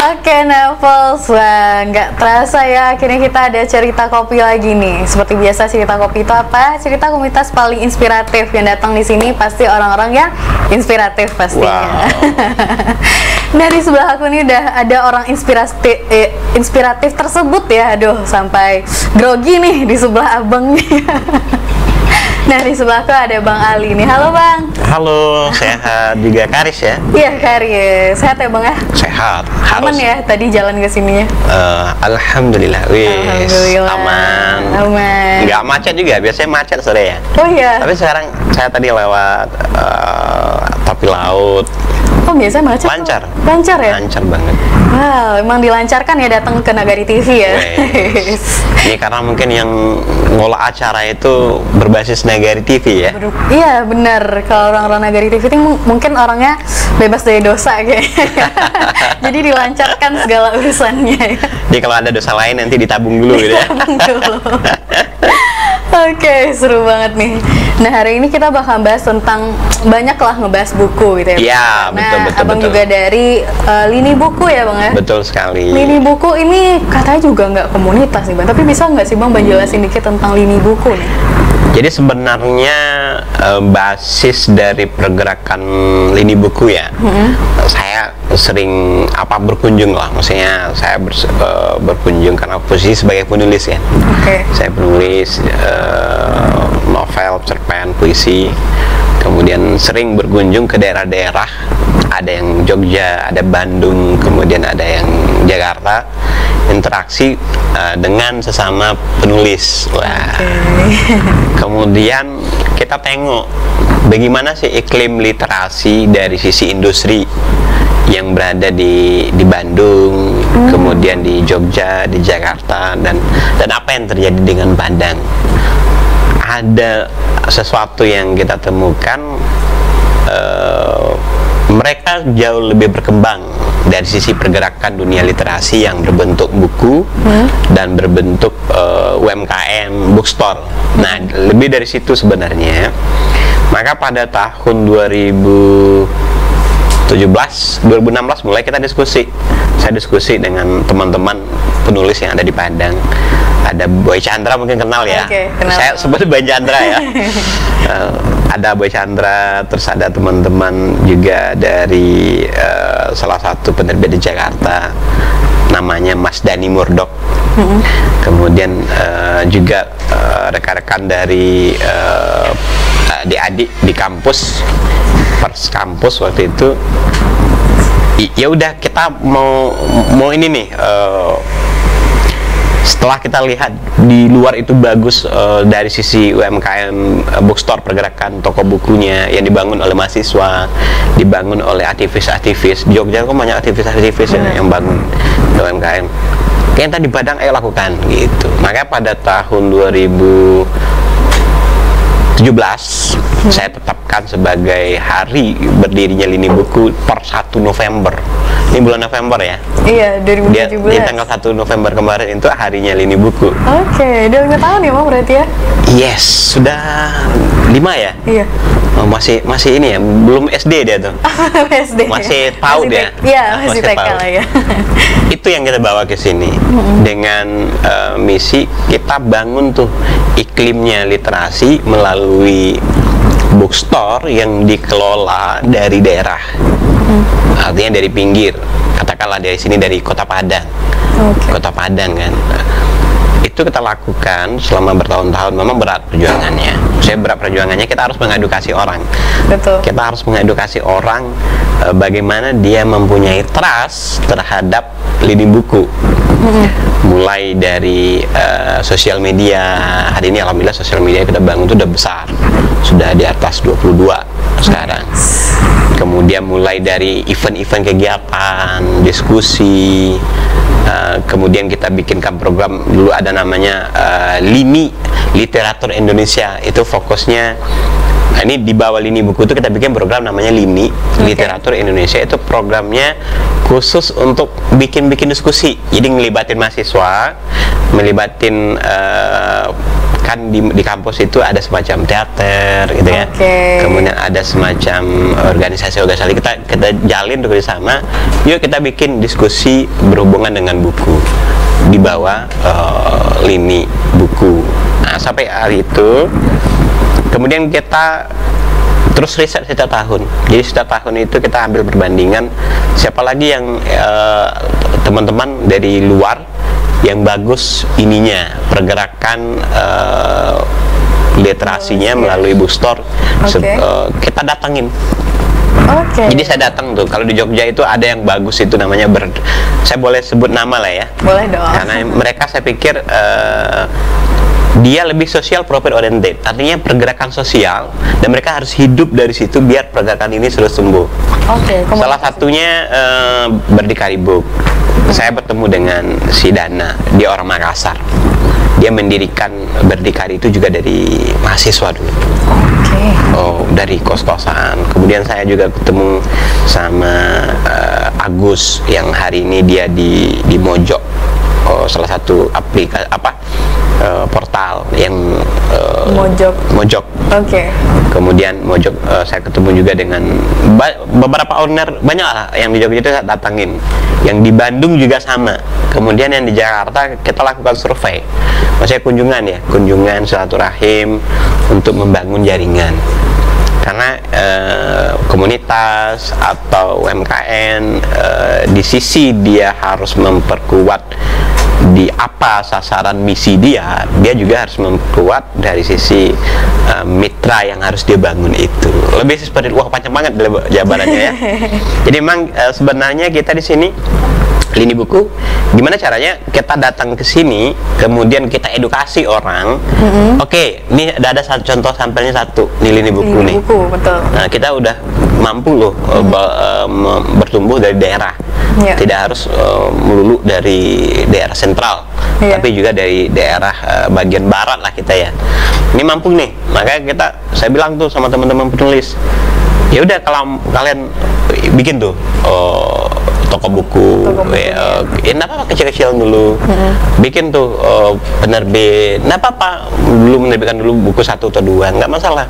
Oke, Nevels, wah nggak terasa ya akhirnya kita ada cerita kopi lagi nih. Seperti biasa cerita kopi itu apa? Cerita komunitas paling inspiratif yang datang di sini pasti orang-orang yang inspiratif pastinya. Wow. Nah di sebelah aku nih udah ada orang inspiratif tersebut ya. Aduh sampai grogi nih di sebelah abang nih. Nah di sebelahku ada Bang Ali nih. Halo Bang. Halo, sehat juga Karis ya? Iya Karis, sehat ya Bang ya? Sehat. Aman Harus. ya tadi jalan ke sininya? Alhamdulillah, wis Alhamdulillah. aman. Aman. Nggak macet juga, biasanya macet sore ya. Oh iya. Tapi sekarang saya tadi lewat tepi laut, Oh biasa macet? lancar. Lancar ya? Lancar banget. Wow, emang dilancarkan ya datang ke Nagari TV ya? Wes. Ini karena mungkin yang ngolah acara itu berbasis Nagari TV ya. Iya benar, kalau orang-orang Nagari TV itu mungkin orangnya bebas dari dosa kayaknya. Jadi dilancarkan segala urusannya ya. Jadi kalau ada dosa lain nanti ditabung dulu gitu ya. Tabung dulu. Oke, seru banget nih. Nah hari ini kita bakal bahas tentang banyak lah ngebahas buku gitu ya. Iya, Nah, betul. abang juga dari Lini Buku ya bang ya. Betul sekali. Lini Buku ini katanya juga nggak komunitas nih bang. Tapi bisa nggak sih bang jelasin dikit tentang Lini Buku nih? Jadi sebenarnya basis dari pergerakan Lini Buku ya, saya sering berkunjung lah, maksudnya saya berkunjung karena posisi sebagai penulis ya. Oke. Saya penulis novel, cerpen, puisi, kemudian sering berkunjung ke daerah-daerah, ada yang Jogja, ada Bandung, kemudian ada yang Jakarta, interaksi dengan sesama penulis. Wah. Kemudian kita tengok bagaimana sih iklim literasi dari sisi industri yang berada di Bandung, kemudian di Jogja, di Jakarta, dan apa yang terjadi dengan Padang. Ada sesuatu yang kita temukan, mereka jauh lebih berkembang dari sisi pergerakan dunia literasi yang berbentuk buku dan berbentuk UMKM, bookstore. Nah, lebih dari situ sebenarnya. Maka pada tahun 2016 mulai kita diskusi. Saya diskusi dengan teman-teman penulis yang ada di Padang. Ada Boy Chandra, mungkin kenal ya. Oke, kenal. Saya sebut Boy Chandra ya. Ada Boy Chandra, terus ada teman-teman juga dari salah satu penerbit di Jakarta, namanya Mas Dani Murdok. Kemudian juga rekan-rekan dari adik-adik di kampus, Pers kampus waktu itu. Ya udah, kita mau ini nih. Setelah kita lihat di luar itu bagus dari sisi UMKM, bookstore, pergerakan toko bukunya yang dibangun oleh mahasiswa, dibangun oleh aktivis-aktivis. Di Jogja kok banyak aktivis-aktivis yang bangun UMKM. Yang tadi di Padang ayo lakukan gitu. Maka pada tahun 2017 saya tetapkan sebagai hari berdirinya Lini Buku per 1 November. Ini bulan November ya? Iya, 2017. Di tanggal 1 November kemarin itu harinya Lini Buku. Oke, udah 5 tahun ya bang berarti ya? Yes, sudah 5 ya? Iya. Oh, masih ini ya, belum SD dia tuh. SD. Masih tahu dia. Iya, masih TK lah ya. Itu yang kita bawa ke sini dengan misi kita bangun tuh iklimnya literasi melalui bookstore yang dikelola dari daerah, artinya dari pinggir, katakanlah dari sini, dari Kota Padang. Kota Padang kan. Itu kita lakukan selama bertahun-tahun. Memang berat perjuangannya. Berat perjuangannya, kita harus mengedukasi orang. Betul. Kita harus mengedukasi orang bagaimana dia mempunyai trust terhadap Lini Buku. Mulai dari sosial media. Hari ini alhamdulillah sosial media kita bangun itu udah besar, sudah di atas 22 sekarang. Kemudian mulai dari event-event kegiatan, diskusi, kemudian kita bikinkan program dulu ada namanya Lini Literatur Indonesia. Itu fokusnya, ini di bawah Lini Buku itu kita bikin program namanya Lini Literatur Indonesia. Itu programnya khusus untuk bikin diskusi, jadi ngelibatin mahasiswa, melibatin kan di kampus itu ada semacam teater gitu ya. Kemudian ada semacam organisasi kita jalin bersama. Yuk kita bikin diskusi berhubungan dengan buku di bawah lini buku. Nah, sampai hari itu kemudian kita terus riset setiap tahun. Jadi setiap tahun itu kita ambil perbandingan siapa lagi yang teman-teman dari luar yang bagus ininya, pergerakan literasinya melalui bookstore. Kita datangin. Jadi saya datang tuh. Kalau di Jogja itu ada yang bagus itu namanya saya boleh sebut nama lah ya. Boleh dong. Karena mereka saya pikir dia lebih social profit oriented, artinya pergerakan sosial, dan mereka harus hidup dari situ biar pergerakan ini terus tumbuh. Salah satunya Berdikari Book. Saya bertemu dengan si Dana, dia orang Makassar. Dia mendirikan Berdikari itu juga dari mahasiswa dulu. Dari kos-kosan. Kemudian saya juga ketemu sama Agus yang hari ini dia di Mojok, salah satu aplikasi portal yang Mojok. Kemudian Mojok saya ketemu juga dengan beberapa owner, banyak lah yang di Jogja itu saya datangin. Yang di Bandung juga sama. Kemudian yang di Jakarta kita lakukan survei. Maksudnya kunjungan silaturahim untuk membangun jaringan. Karena komunitas atau UMKM di sisi dia harus memperkuat di apa sasaran misi dia juga harus memperkuat dari sisi mitra yang harus dia bangun itu. Lebih seperti panjang banget jabarannya ya. Jadi memang sebenarnya kita di sini lini buku, gimana caranya kita datang ke sini, kemudian kita edukasi orang. Ini ada contoh sampelnya satu, nih lini buku nih. Betul. Nah, kita udah mampu loh bertumbuh dari daerah. Tidak harus melulu dari daerah sentral, tapi juga dari daerah bagian barat lah kita ya. Ini mampu nih, makanya saya bilang tuh sama teman-teman penulis, ya udah kalau kalian bikin tuh toko buku, apa kecil-kecil dulu, bikin tuh penerbit, apa dulu menerbitkan dulu buku 1 atau 2, nggak masalah.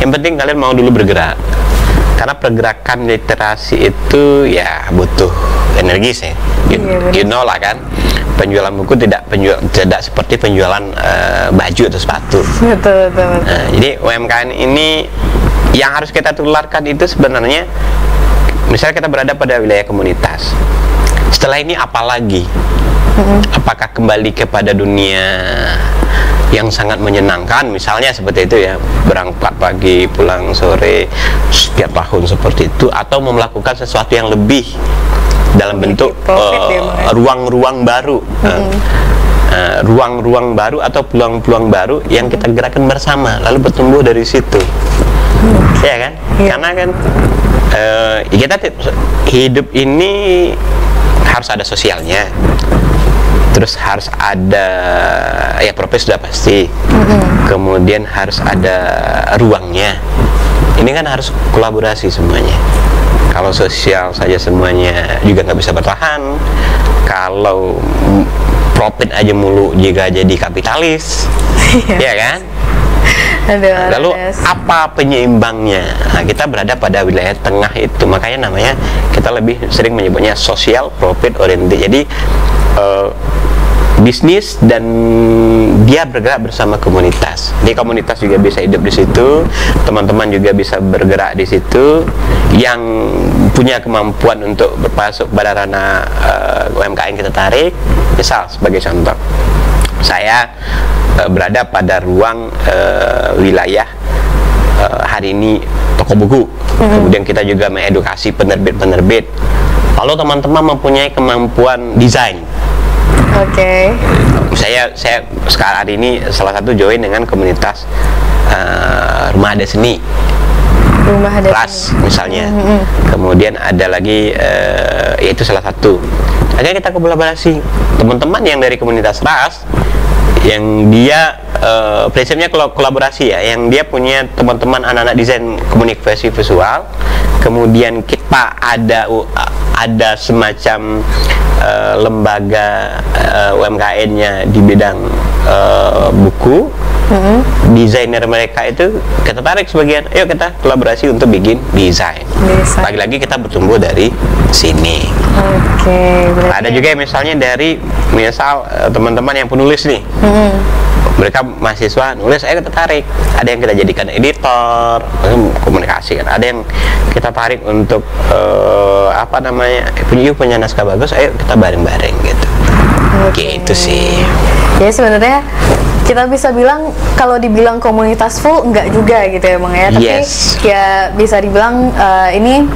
Yang penting kalian mau dulu bergerak, karena pergerakan literasi itu ya butuh energi sih. You know lah kan, penjualan buku tidak seperti penjualan baju atau sepatu. Betul. Nah, jadi UMKM ini yang harus kita tularkan itu sebenarnya, misalnya kita berada pada wilayah komunitas, setelah ini apa lagi? Apakah kembali kepada dunia yang sangat menyenangkan, misalnya seperti itu ya, berangkat pagi pulang sore setiap tahun seperti itu, atau melakukan sesuatu yang lebih dalam bentuk ruang-ruang baru, ruang-ruang baru atau peluang-peluang baru yang kita gerakan bersama lalu bertumbuh dari situ. Ya kan? Karena kan kita hidup ini harus ada sosialnya, terus harus ada ya profesi sudah pasti, kemudian harus ada ruangnya. Ini kan harus kolaborasi semuanya. Kalau sosial saja semuanya juga nggak bisa bertahan. Kalau profit aja mulu jika jadi kapitalis, ya kan? Lalu apa penyeimbangnya? Nah, kita berada pada wilayah tengah itu, makanya namanya kita lebih sering menyebutnya social profit oriented. Jadi bisnis dan dia bergerak bersama komunitas. Di komunitas juga bisa hidup di situ, teman-teman juga bisa bergerak di situ. Yang punya kemampuan untuk bermasuk pada ranah UMKM kita tarik. Misal sebagai contoh, saya berada pada ruang wilayah hari ini toko buku. Kemudian kita juga mengedukasi penerbit-penerbit. Lalu teman-teman mempunyai kemampuan desain. Saya sekarang hari ini salah satu join dengan komunitas Rumah Ada Seni. Kelas misalnya. Kemudian ada lagi yaitu salah satu. Akhirnya kita kolaborasi. Teman-teman yang dari komunitas ras, yang dia prinsipnya kolaborasi ya, yang dia punya teman-teman anak-anak desain komunikasi visual, kemudian kita ada semacam lembaga UMKM-nya di bidang buku, desainer mereka itu kita tarik sebagian, ayo kita kolaborasi untuk bikin desain. Lagi-lagi kita bertumbuh dari sini. Oke, Ada juga misalnya dari teman-teman yang penulis nih, mereka mahasiswa nulis, ayo kita tarik. Ada yang kita jadikan editor, komunikasi kan. Ada yang kita tarik untuk punya naskah bagus, ayo kita bareng-bareng gitu. Gitu sih. Jadi sebenarnya kita bisa bilang, kalau dibilang komunitas full enggak juga gitu ya Bang ya, tapi ya bisa dibilang ini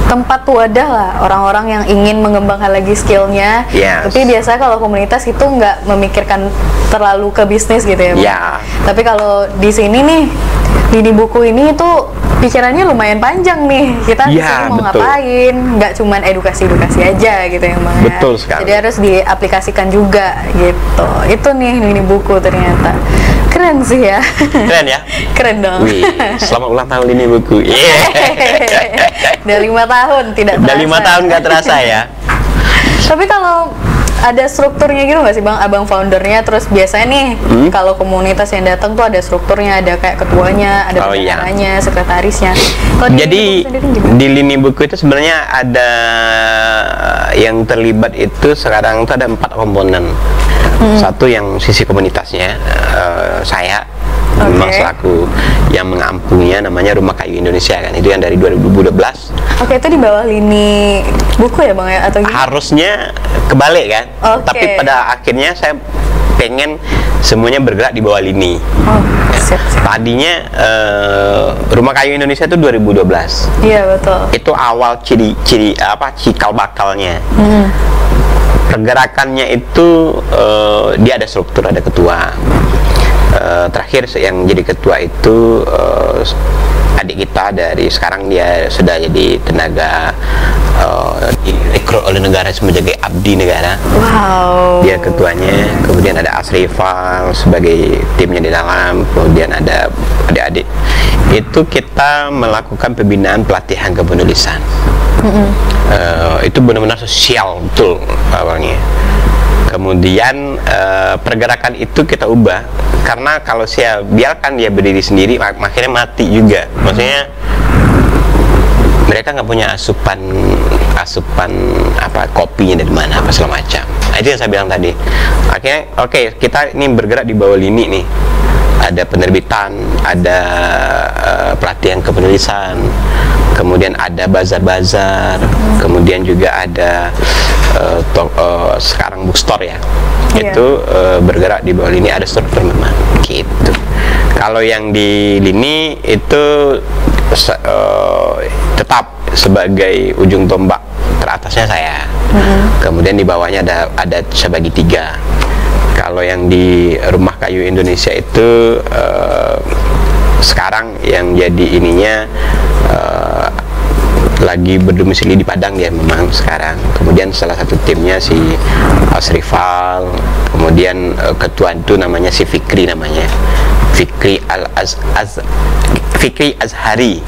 tempat wadah lah orang-orang yang ingin mengembangkan lagi skillnya. Tapi biasanya kalau komunitas itu nggak memikirkan terlalu ke bisnis gitu ya Bang. Tapi kalau di sini nih, Lini Buku ini tuh pikirannya lumayan panjang nih. Kita di sini mau ngapain, nggak cuman edukasi-edukasi aja gitu ya Bang. Betul sekali. Jadi harus diaplikasikan juga gitu. Itu nih Lini Buku ternyata. Keren sih ya. Keren ya? Keren dong. Wih, selamat ulang tahun Lini Buku. Udah 5 tahun tidak terasa. Udah 5 tahun nggak terasa ya. Tapi kalau ada strukturnya gitu nggak sih Bang, abang foundernya, terus biasanya nih kalau komunitas yang datang tuh ada strukturnya, ada kayak ketuanya, ada bendaharanya, sekretarisnya. Jadi di Lini Buku itu sebenarnya ada yang terlibat itu sekarang itu ada 4 komponen. Satu yang sisi komunitasnya, saya memang selaku yang mengampunya, namanya Rumah Kayu Indonesia kan, itu yang dari 2012. Itu di bawah Lini Buku ya Bang ya, atau gimana? Harusnya kebalik kan, tapi pada akhirnya saya pengen semuanya bergerak di bawah Lini. Tadinya Rumah Kayu Indonesia itu 2012. Iya betul. Itu awal cikal bakalnya. Pergerakannya itu dia ada struktur, ada ketua. Terakhir yang jadi ketua itu adik kita, dari sekarang dia sudah jadi tenaga direkrut oleh negara sebagai abdi negara. Dia ketuanya. Kemudian ada Asrifal sebagai timnya di dalam. Kemudian ada adik-adik. Itu kita melakukan pembinaan pelatihan kepenulisan. Itu benar-benar sosial betul awalnya. Kemudian pergerakan itu kita ubah, karena kalau saya biarkan dia berdiri sendiri akhirnya mati juga. Maksudnya mereka nggak punya asupan kopinya dari mana, apa segala macam. Itu yang saya bilang tadi. Akhirnya kita ini bergerak di bawah Lini nih. Ada penerbitan, ada pelatihan kepenulisan, kemudian ada bazar-bazar, kemudian juga ada sekarang bookstore ya. Itu bergerak di bawah Lini, ada struktur memang gitu. Kalau yang di Lini itu tetap sebagai ujung tombak, teratasnya saya. Kemudian di bawahnya ada sebagi 3. Kalau yang di Rumah Kayu Indonesia itu sekarang yang jadi ininya lagi berdomisili di Padang dia memang sekarang. Kemudian salah satu timnya si Asrifal, kemudian ketua itu namanya si Fikri, namanya Fikri Fikri Azhari.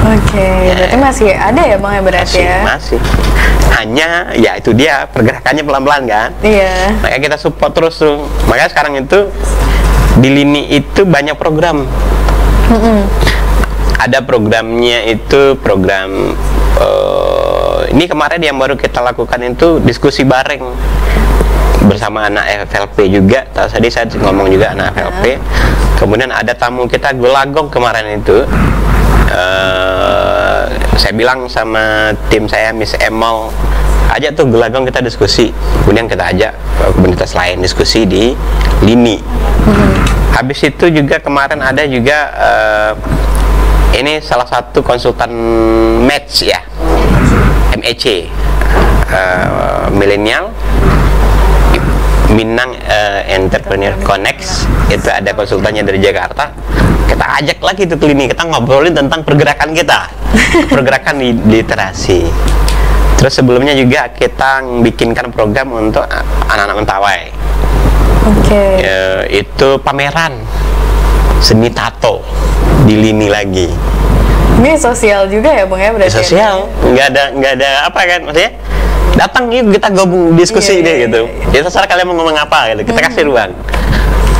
Berarti masih ada ya Bang ya, berarti masih. Hanya ya itu dia pergerakannya pelan-pelan kan. Makanya kita support terus tuh. Makanya sekarang itu di Lini itu banyak program. Ada programnya itu program ini kemarin yang baru kita lakukan itu diskusi bareng bersama anak FLP juga. Tadi saya ngomong juga anak FLP. Kemudian ada tamu kita Gelagong kemarin itu. Saya bilang sama tim saya, Miss Emol, ajak tuh Gelagong kita diskusi. Kemudian kita ajak komunitas lain diskusi di Lini. Habis itu juga kemarin ada juga ini salah satu konsultan match ya, MEC, milenial Minang Entrepreneur Connect. Itu ada konsultannya dari Jakarta. Kita ajak lagi tuh Lini, kita ngobrolin tentang pergerakan kita, pergerakan di literasi. Terus sebelumnya juga kita bikinkan program untuk anak-anak Mentawai. Itu pameran seni tato di Lini lagi. Ini sosial juga ya Bang ya, berarti? Sosial, nggak ada apa kan, maksudnya datang yuk kita gabung diskusi deh gitu. Ya terserah kalian mau ngomong apa gitu, kita kasih ruang.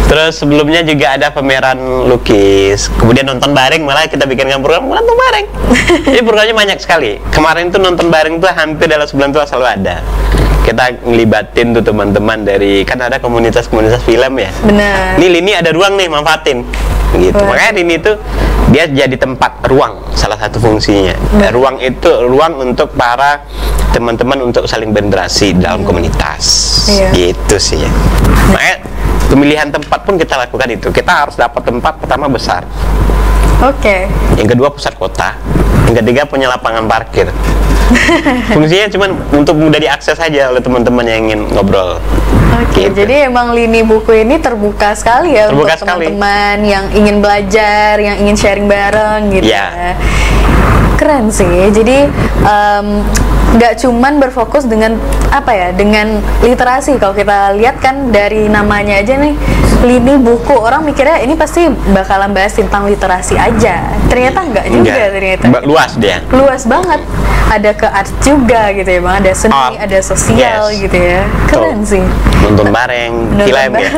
Terus sebelumnya juga ada pameran lukis. Kemudian nonton bareng, malah kita bikinkan program nonton bareng. Jadi programnya banyak sekali. Kemarin tuh nonton bareng tuh hampir dalam sebulan tuh selalu ada. Kita ngelibatin tuh teman-teman dari, kan ada komunitas-komunitas film ya. Benar. Ini Lini ada ruang nih, manfaatin. Gitu. Wah. Makanya Lini tuh dia jadi tempat ruang, salah satu fungsinya. Ruang itu ruang untuk para teman-teman untuk saling berinteraksi dalam komunitas. Iya. Gitu sih ya. Makanya pemilihan tempat pun kita lakukan itu. Kita harus dapat tempat pertama besar. Oke. Yang kedua pusat kota. Yang ketiga punya lapangan parkir. Fungsinya cuma untuk mudah diakses saja oleh teman-teman yang ingin ngobrol. Oke, Gitu. jadi emang lini buku ini terbuka sekali ya Terbuka untuk sekali. teman-teman yang ingin belajar, yang ingin sharing bareng gitu Ya. ya. Keren sih. Jadi nggak cuman berfokus dengan apa ya, dengan literasi. Kalau kita lihat kan dari namanya aja nih, lini buku, orang mikirnya ini pasti bakalan bahas tentang literasi aja. Ternyata enggak juga ternyata. Luas dia. Luas banget. Ada ke art juga gitu ya Bang, ada seni, Art. ada sosial Yes. gitu ya. Keren Tuh. sih. Nonton bareng, film ya.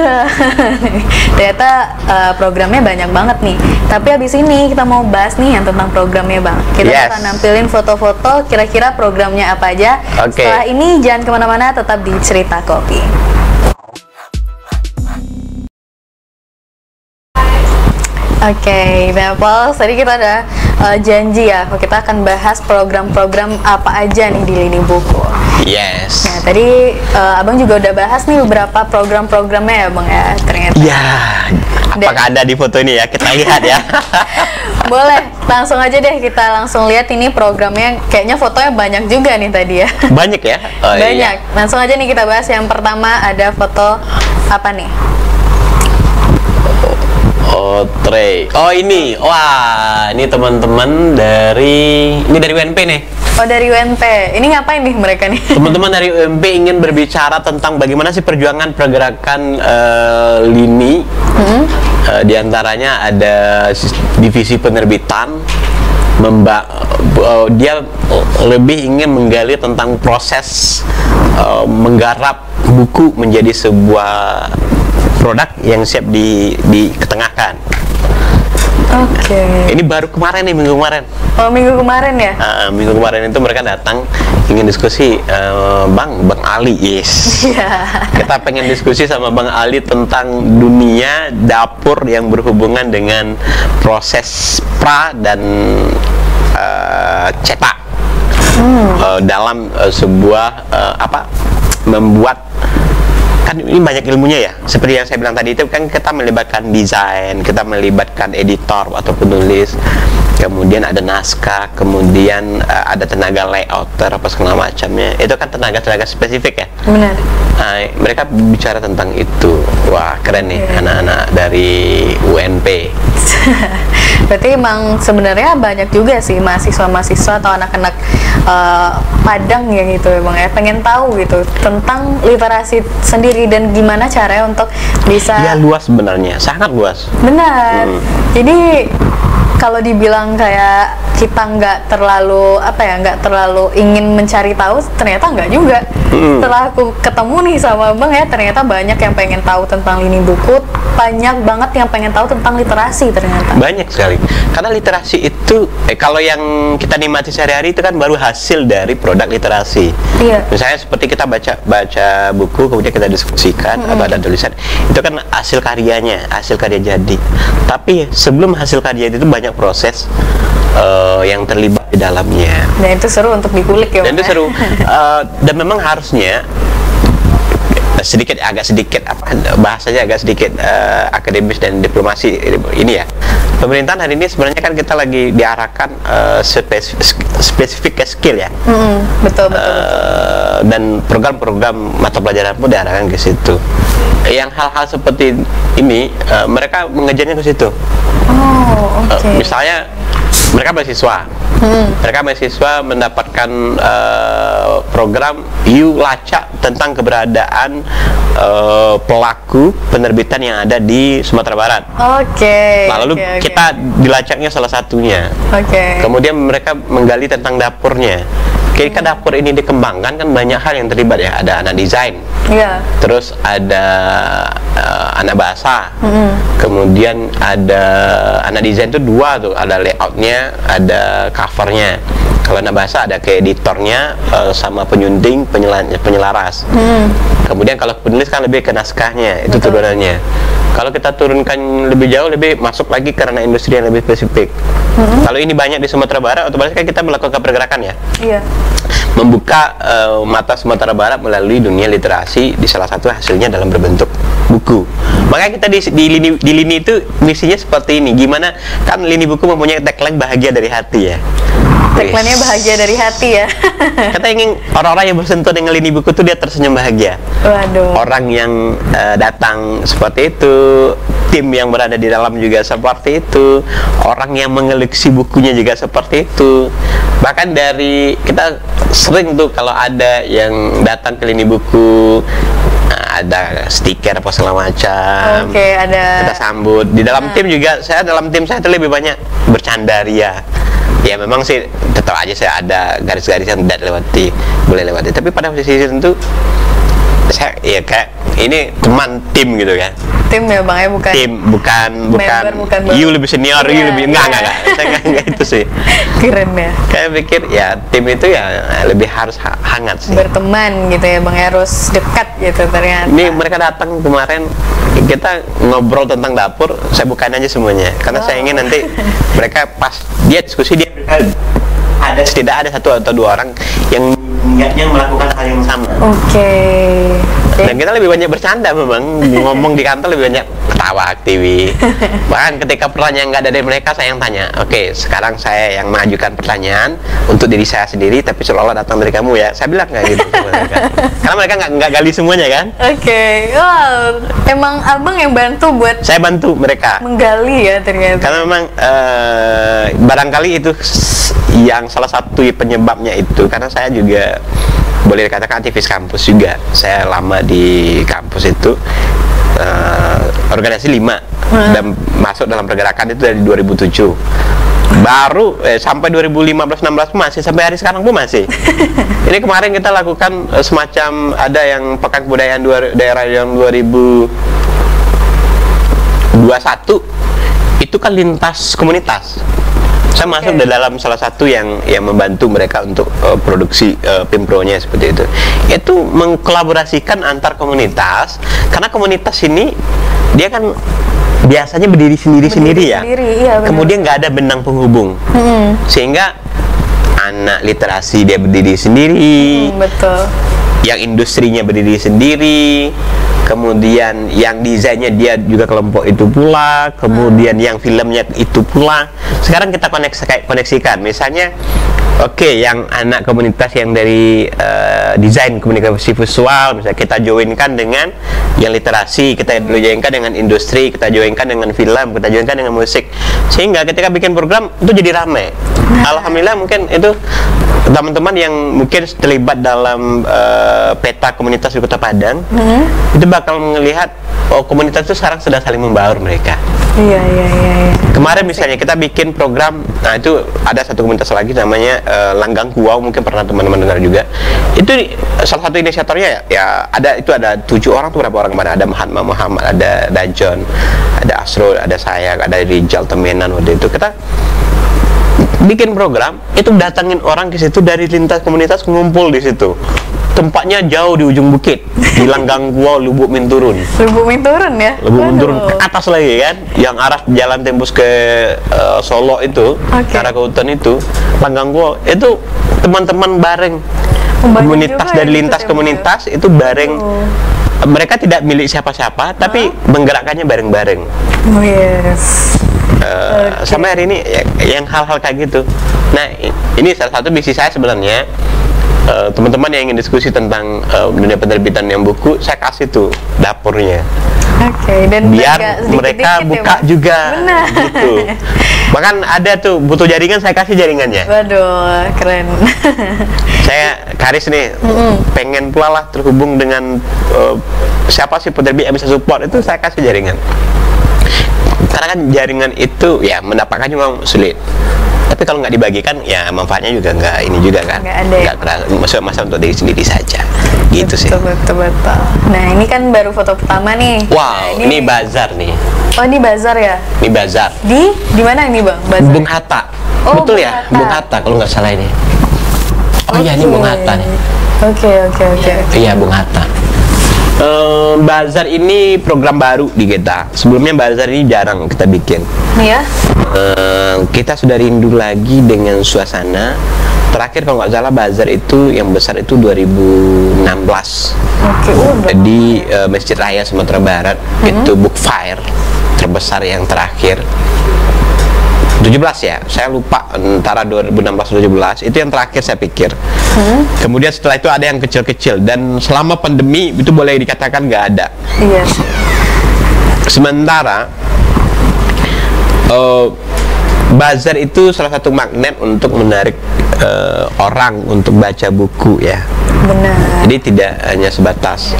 Ternyata programnya banyak banget nih. Tapi habis ini kita mau bahas nih yang tentang programnya Bang. Kita Yes. akan nampilin foto-foto kira-kira programnya apa aja. Oke. Setelah ini jangan kemana-mana, tetap di Cerita Kopi. Oke, Bepol, tadi kita ada janji ya, kita akan bahas program-program apa aja nih di lini buku. Yes. Nah, tadi Abang juga udah bahas nih beberapa program-programnya ya Bang ya, ternyata. Ya, apakah ada di foto ini ya? Kita lihat ya. Boleh, langsung aja deh kita langsung lihat ini programnya. Kayaknya fotonya banyak juga nih tadi ya. Banyak ya? Oh, Banyak. iya. Langsung aja nih kita bahas. Yang pertama ada foto apa nih? Oh, tray. Oh, ini. Wah, ini teman-teman dari UNP nih. Oh, dari UNP. Ini ngapain nih mereka nih? Teman-teman dari UNP ingin berbicara tentang bagaimana sih perjuangan pergerakan lini. Di antaranya ada divisi penerbitan. Dia lebih ingin menggali tentang proses menggarap buku menjadi sebuah produk yang siap diketengahkan. Oke. Ini baru kemarin nih, minggu kemarin. Oh, minggu kemarin ya? Minggu kemarin itu mereka datang ingin diskusi, Bang Ali, yes. Iya. Kita pengen diskusi sama Bang Ali tentang dunia dapur yang berhubungan dengan proses pra dan cetak dalam sebuah membuat. Kan ini banyak ilmunya ya, seperti yang saya bilang tadi itu kan kita melibatkan desain, kita melibatkan editor atau penulis, kemudian ada naskah, kemudian ada tenaga layouter apa segala macamnya. Itu kan tenaga spesifik ya. Benar. Nah, mereka bicara tentang itu. Wah, keren nih anak-anak dari UNP. Berarti emang sebenarnya banyak juga sih mahasiswa-mahasiswa atau anak-anak Padang ya gitu ya Bang ya, pengen tahu gitu tentang literasi sendiri dan gimana caranya untuk bisa. Ya luas sebenarnya, sangat luas. Benar. Jadi kalau dibilang kayak kita nggak terlalu nggak terlalu ingin mencari tahu, ternyata nggak juga. Setelah aku ketemu nih sama Bang ya, ternyata banyak yang pengen tahu tentang lini buku, banyak banget yang pengen tahu tentang literasi ternyata. Banyak sekali. Karena literasi itu kalau yang kita nikmati sehari-hari itu kan baru hasil dari produk literasi. Iya. Misalnya seperti kita baca buku kemudian kita diskusikan atau ada tulisan, itu kan hasil karyanya, hasil karya jadi. Tapi sebelum hasil karya itu banyak proses yang terlibat di dalamnya. Dan itu seru untuk dikulik ya. Dan itu Bang, ya? seru. Dan memang harusnya bahasanya agak sedikit akademis dan diplomasi ini ya. Pemerintahan hari ini sebenarnya kan kita lagi diarahkan spesifik ke skill ya. Betul. Dan program-program mata pelajaran pun diarahkan ke situ. Yang hal-hal seperti ini mereka mengejarnya ke situ. Oh, oke. Misalnya mereka mahasiswa mendapatkan program lacak tentang keberadaan pelaku penerbitan yang ada di Sumatera Barat. Oke. Lalu kita dilacaknya salah satunya. Oke. Kemudian mereka menggali tentang dapurnya. Ketika dapur ini dikembangkan kan banyak hal yang terlibat ya. Ada anak desain, Iya. terus ada anak bahasa, kemudian ada anak desain tuh dua tuh, ada layoutnya, ada covernya. Kalau anak bahasa ada ke editornya sama penyunting, penyelaras. Kemudian kalau penulis kan lebih ke naskahnya, itu turunannya. Kalau kita turunkan lebih jauh, lebih masuk lagi karena industri yang lebih spesifik. Kalau ini banyak di Sumatera Barat, otomatis kan kita melakukan pergerakan ya. Iya. Membuka mata Sumatera Barat melalui dunia literasi, di salah satu hasilnya dalam berbentuk buku. Makanya kita di lini itu misinya seperti ini. Gimana kan lini buku mempunyai tagline bahagia dari hati ya. Tagline-nya bahagia dari hati ya. Kita ingin orang-orang yang bersentuh dengan lini buku itu dia tersenyum bahagia. Waduh. Orang yang datang seperti itu, tim yang berada di dalam juga seperti itu, orang yang mengoleksi bukunya juga seperti itu. Bahkan dari kita sering tuh kalau ada yang datang ke lini buku, ada stiker apa segala macam. Oke, ada. Kita sambut. Di dalam tim juga, dalam tim saya itu lebih banyak bercanda ria. Ya memang sih tetap aja saya ada garis-garis yang tidak boleh lewati. Tapi pada posisi itu saya ya kayak ini teman tim gitu kan. Tim ya Bang ya, bukan Tim bukan bukan you lebih senior, you lebih enggak. Saya enggak itu sih. Keren ya. Kayak pikir ya tim itu ya lebih harus hangat sih. Berteman gitu ya Bang, harus dekat gitu ternyata. Ini mereka datang kemarin, kita ngobrol tentang dapur, saya bukain aja semuanya karena saya ingin nanti mereka pas dia diskusi dia ada setidaknya ada satu atau dua orang yang niatnya melakukan hal yang sama. Oke. Dan kita lebih banyak bercanda memang, ngomong di kantor lebih banyak ketawa aktivis. Bahkan ketika pertanyaan nggak ada dari mereka, saya yang tanya. Oke, sekarang saya yang mengajukan pertanyaan untuk diri saya sendiri, tapi seolah-olah datang dari kamu ya. Saya bilang nggak gitu sama mereka. Karena mereka nggak gali semuanya kan. Oke. Wow, emang Abang yang bantu buat Saya bantu mereka. menggali ya ternyata. Karena memang barangkali itu yang salah satu penyebabnya itu karena saya juga boleh dikatakan aktivis kampus juga. Saya lama di kampus itu organisasi 5 dan masuk dalam pergerakan itu dari 2007. Baru sampai 2015-16 masih, sampai hari sekarang pun masih. Ini kemarin kita lakukan semacam ada yang pekan kebudayaan daerah yang 2021 itu kan lintas komunitas. Saya masuk di dalam salah satu yang membantu mereka untuk produksi Pimpro-nya seperti itu. Itu mengkolaborasikan antar komunitas, karena komunitas ini dia kan biasanya berdiri sendiri-sendiri ya. Iya, kemudian nggak ada benang penghubung, sehingga anak literasi dia berdiri sendiri. Betul. Yang industrinya berdiri sendiri, kemudian yang desainnya dia juga kelompok itu pula, kemudian yang filmnya itu pula. Sekarang kita koneksikan, misalnya yang anak komunitas yang dari desain komunikasi visual, misalnya kita joinkan dengan yang literasi, kita joinkan dengan industri, kita joinkan dengan film, kita joinkan dengan musik, sehingga ketika bikin program itu jadi ramai. Alhamdulillah mungkin itu teman-teman yang mungkin terlibat dalam peta komunitas di Kota Padang itu bakal melihat komunitas itu sekarang sudah saling membaur mereka. Iya. Kemarin misalnya kita bikin program, nah itu ada satu komunitas lagi namanya Langgang Kuau, mungkin pernah teman-teman dengar juga. Itu salah satu inisiatornya ya ada 7 orang tuh, berapa orang kemarin? Ada Muhammad, ada Dajon, ada Asro, ada saya, ada Rijal Temenan. Waktu itu kita bikin program, itu datangin orang ke situ dari lintas komunitas, ngumpul di situ. Tempatnya jauh di ujung bukit, di Langgang Kuau, Lubuk Minturun. Lubuk Minturun ya? Lubuk Minturun ke atas lagi kan, yang arah jalan tembus ke Solo itu, ke arah ke hutan itu, Langgang Kuau. Itu teman-teman bareng, komunitas dari lintas komunitas itu bareng. Mereka tidak milik siapa-siapa, tapi menggerakkannya bareng-bareng. Oh yes. Sampai hari ini yang hal-hal kayak gitu. Nah, ini salah satu misi saya sebenarnya. Teman-teman yang ingin diskusi tentang dunia penerbitan yang buku, saya kasih tuh dapurnya. Dan biar mereka buka ya, juga. Benar. Gitu. Bahkan ada tuh butuh jaringan, saya kasih jaringannya. Waduh, keren. Saya Karis nih, pengen pula lah terhubung dengan siapa sih penerbit yang bisa support, itu saya kasih jaringan. Karena kan jaringan itu ya mendapatkannya memang sulit. Tapi kalau nggak dibagikan, ya manfaatnya juga nggak ini juga kan. Nggak ada ya? Nggak terasa, maksudnya masa untuk diri sendiri saja. Gitu sih. Betul. Nah, ini kan baru foto pertama nih. Wow, Nah, ini bazar nih. Oh, ini bazar ya? Ini bazar. Di mana ini, Bang? Bazar. Bung Hatta. Oh, Betul Bung ya? Hatta. Bung Hatta kalau nggak salah ini. Oh iya, ini Bung Hatta nih. Oke. Iya, Bung Hatta. Bazar ini program baru di kita. Sebelumnya bazar ini jarang kita bikin. Iya. Kita sudah rindu lagi dengan suasana. Terakhir kalau nggak salah bazar itu yang besar itu 2016. Oke, udah. Di Masjid Raya Sumatera Barat. Itu book fair terbesar yang terakhir. 17 ya, saya lupa antara 2016-17 itu yang terakhir saya pikir. Kemudian setelah itu ada yang kecil-kecil dan selama pandemi itu boleh dikatakan nggak ada. Iya. Sementara bazar itu salah satu magnet untuk menarik orang untuk baca buku ya. Benar. Jadi tidak hanya sebatas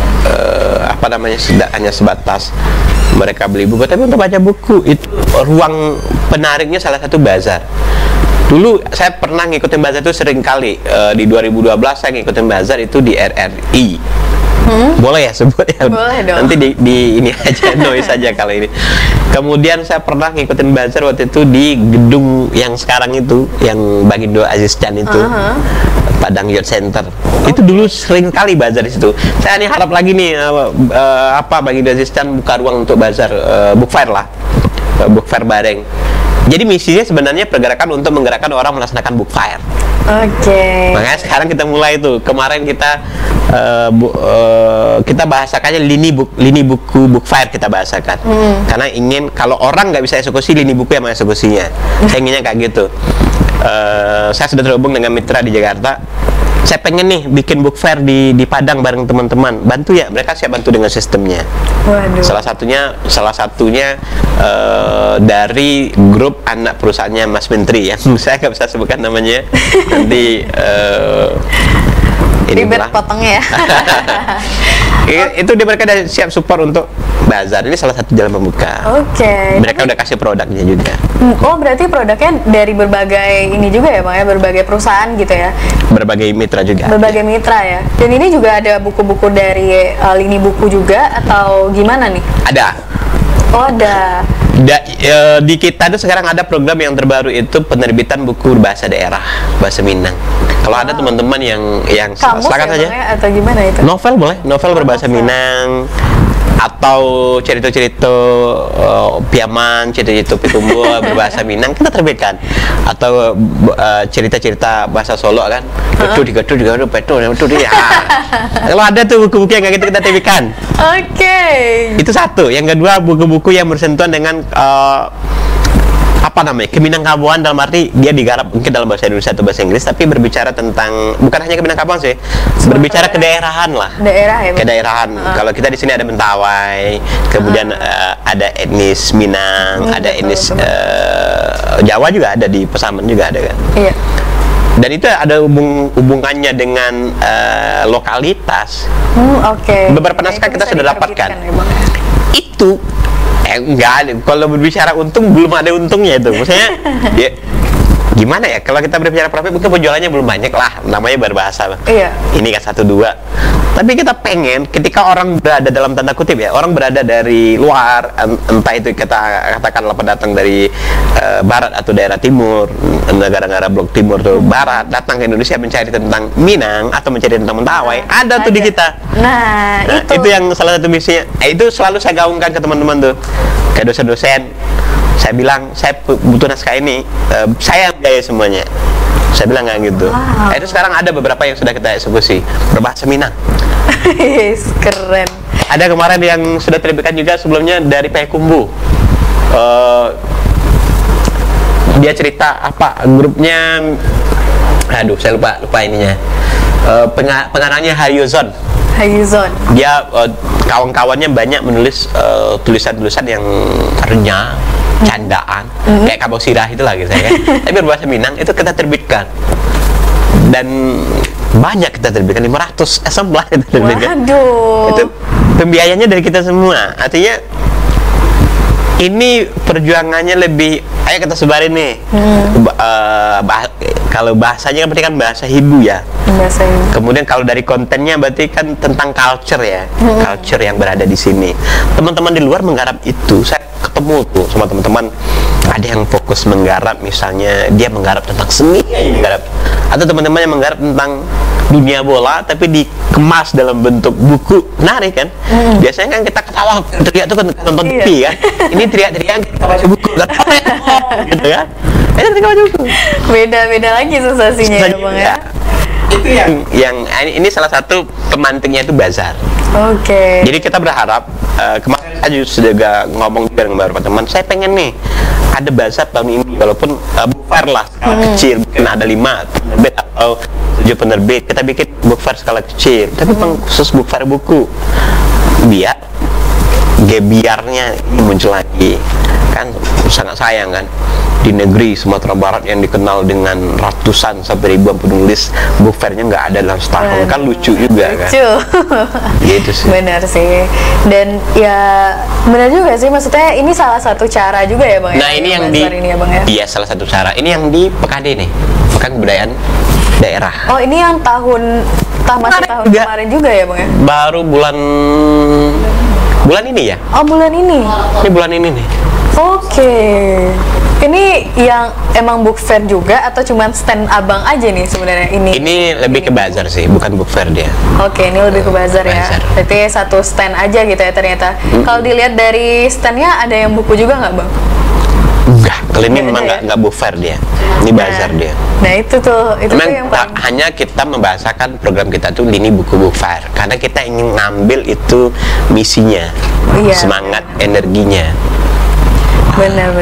tidak hanya sebatas mereka beli buku, tapi untuk baca buku itu ruang penariknya salah satu bazar. Dulu saya pernah ngikutin bazar itu sering kali. Di 2012 saya ngikutin bazar itu di RRI. Boleh ya sebut ya? Boleh dong. Nanti di ini aja, noise aja kali ini. Kemudian saya pernah ngikutin bazar waktu itu di gedung yang sekarang itu, yang Bagindo Aziz Chan itu, Padang Youth Center. Itu dulu sering kali bazar di situ. Saya nih harap lagi nih Bagindo Aziz Chan buka ruang untuk bazar, book fair lah, book fair bareng. Jadi misinya sebenarnya pergerakan untuk menggerakkan orang melaksanakan book fair. Oke. Makanya sekarang kita mulai tuh. Kemarin kita kita bahasakannya lini buku book fair kita bahasakan. Karena ingin kalau orang nggak bisa eksekusi, lini buku yang mengeksekusinya. Saya inginnya kayak gitu. Saya sudah terhubung dengan mitra di Jakarta. Saya pengen nih bikin book fair di Padang bareng teman-teman. Bantu ya, mereka siap bantu dengan sistemnya. Waduh. Salah satunya dari grup anak perusahaannya Mas Menteri yang saya nggak bisa sebutkan namanya. Nanti ribet potongnya ya. Itu mereka udah siap support untuk bazar. Ini salah satu jalan pembuka. Oke. Mereka udah kasih produknya juga. Oh, berarti produknya dari berbagai ini juga ya, Bang ya, berbagai perusahaan gitu ya. Berbagai mitra juga. Berbagai mitra ya. Dan ini juga ada buku-buku dari lini buku juga atau gimana nih? Ada. Oh, ada. Di kita itu sekarang ada program yang terbaru itu penerbitan buku bahasa daerah, bahasa Minang. Kalau ada teman-teman yang Kamus silakan ya, saja. Bang ya, atau gimana itu? Novel boleh, novel berbahasa novel. Minang, atau cerita-cerita piaman, cerita-cerita pitumbuh berbahasa Minang kita terbitkan, atau cerita-cerita bahasa Solo kan, betul ya. Kalau ada tuh buku-buku yang kayak gitu kita terbitkan. Oke. Itu satu. Yang kedua, buku-buku yang bersentuhan dengan Keminangkabauan, dalam arti dia digarap mungkin dalam bahasa Indonesia atau bahasa Inggris, tapi berbicara tentang bukan hanya Keminangkabauan sih, berbicara kedaerahan lah. Daerah ya, Bang? Kedaerahan. Kalau kita di sini ada Mentawai, kemudian ada etnis Minang, ada etnis Jawa juga ada, di Pasaman juga ada kan. Iya. Dan itu ada hubungannya dengan lokalitas. Oke. Beberapa naskah Itu kita bisa sudah dapatkan. diterbitkan ya, Bang? Itu enggak ada. Kalau berbicara untung, belum ada untungnya itu. Maksudnya ya, gimana ya, kalau kita berbicara profit mungkin penjualannya belum banyak lah, namanya berbahasa. Iya. Ini kan 1-2. Tapi kita pengen ketika orang berada dalam tanda kutip ya, orang berada dari luar, entah itu kita katakanlah pendatang dari barat atau daerah timur, negara-negara blok timur atau barat, datang ke Indonesia mencari tentang Minang atau mencari tentang Mentawai, ada tuh di kita. Nah, Itu yang salah satu misinya. Itu selalu saya gaungkan ke teman-teman tuh, ke dosen-dosen. Saya bilang, saya butuh naskah ini, saya biaya semuanya. Saya bilang nggak gitu. Wow. Itu sekarang ada beberapa yang sudah kita eksekusi berbahasa Minang. Yes, keren. Ada kemarin yang sudah terbitkan juga sebelumnya dari Payakumbuh. Dia cerita apa? Grupnya, aduh saya lupa ininya. Pengarangnya Hayuzon. Hayuzon. Dia kawan-kawannya banyak menulis tulisan-tulisan yang renyah, candaan, kayak Kabau Sirah itu lagi saya. Tapi berbahasa Minang itu kita terbitkan. Dan banyak kita terbitkan, 500 eksemplar kita terbitkan. Waduh. Itu pembiayanya dari kita semua. Artinya Ini perjuangannya lebih, ayo kita sebarin nih. Kalau bahasanya kan berarti kan bahasa Hindu ya. Bahasa ini. Kemudian kalau dari kontennya berarti kan tentang culture ya, culture yang berada di sini. Teman-teman di luar menggarap itu, saya ketemu tuh sama teman-teman. Ada yang fokus menggarap, misalnya dia menggarap tentang seni, menggarap. Atau teman-teman yang menggarap tentang dunia bola, tapi dikemas dalam bentuk buku. Menarik kan? Biasanya kan kita ketawa, teriak tuh kan nonton TV kan. Ini teriak-teriak kita baca buku, gitu kan? Itu ketika baca buku. Beda-beda lagi sensasinya ya Bang ya. Itu yang ini salah satu pemantiknya itu bazar. Oke. Jadi kita berharap kemarin saya juga ngomong juga dengan beberapa teman, saya pengen nih ada bazar tahun ini, walaupun book fair lah skala kecil, mungkin ada 5 penerbit atau 7 penerbit, kita bikin book fair skala kecil, tapi khusus book fair buku, biar gebiarnya ini muncul lagi. Kan sangat sayang kan, di negeri Sumatera Barat yang dikenal dengan ratusan sampai ribuan penulis, book fairnya nggak ada dalam setahun. Kan lucu juga kan. Lucu. Gitu sih. Benar sih. Dan ya benar juga sih, maksudnya ini salah satu cara juga ya Bang. Nah, ini yang di ini ya Bang ya. Iya, salah satu cara. Ini yang di PKD nih, Pekan Kebudayaan Daerah. Oh, ini yang masih tahun juga. kemarin juga ya Bang ya. Baru bulan ini ya. Oh, bulan ini. Ini bulan ini nih. Oke. Ini yang emang book fair juga atau cuman stand abang aja nih sebenarnya ini? Ini lebih ke bazar sih, bukan book fair dia. Oke, ini lebih ke bazar ya. Bazar. Berarti satu stand aja gitu ya ternyata. Kalau dilihat dari standnya ada yang buku juga nggak Bang? Enggak, kalau ini Nggak memang ada ya? nggak book fair dia. Ini bazar dia. Nah itu tuh Memang yang paling. hanya kita membahasakan program kita tuh lini buku book fair karena kita ingin ngambil itu misinya, Iya. semangat energinya. Benar.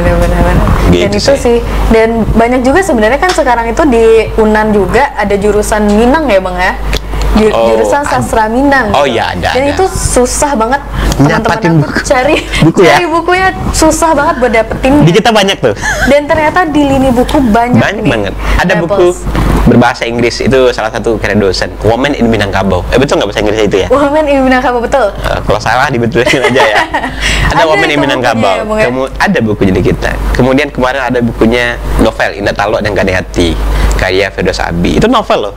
Gitu Dan itu sih. sih, dan banyak juga sebenarnya kan sekarang itu di UNAN juga ada jurusan Minang ya Bang ya. Jurusan sastra Minang. Oh, gitu. iya, ada. Dan itu susah banget Dapatin teman-teman aku buku. cari Buku ya? cari bukunya susah banget buat dapetin. Di kita banyak tuh. Dan ternyata di lini buku banyak nih. Banget. Ada Levels. buku berbahasa Inggris, itu salah satu keren dosen, Women in Minangkabau. Betul nggak bahasa Inggris itu ya? Women in Minangkabau, betul. Kalau salah dibetulin aja ya. Ada Women in itu Minangkabau. bukunya ya, Bung, ya? Ada buku jadi kita. Kemudian kemarin ada bukunya novel Indah Talok dan Gade Hati karya Firdaus Abi. Itu novel loh.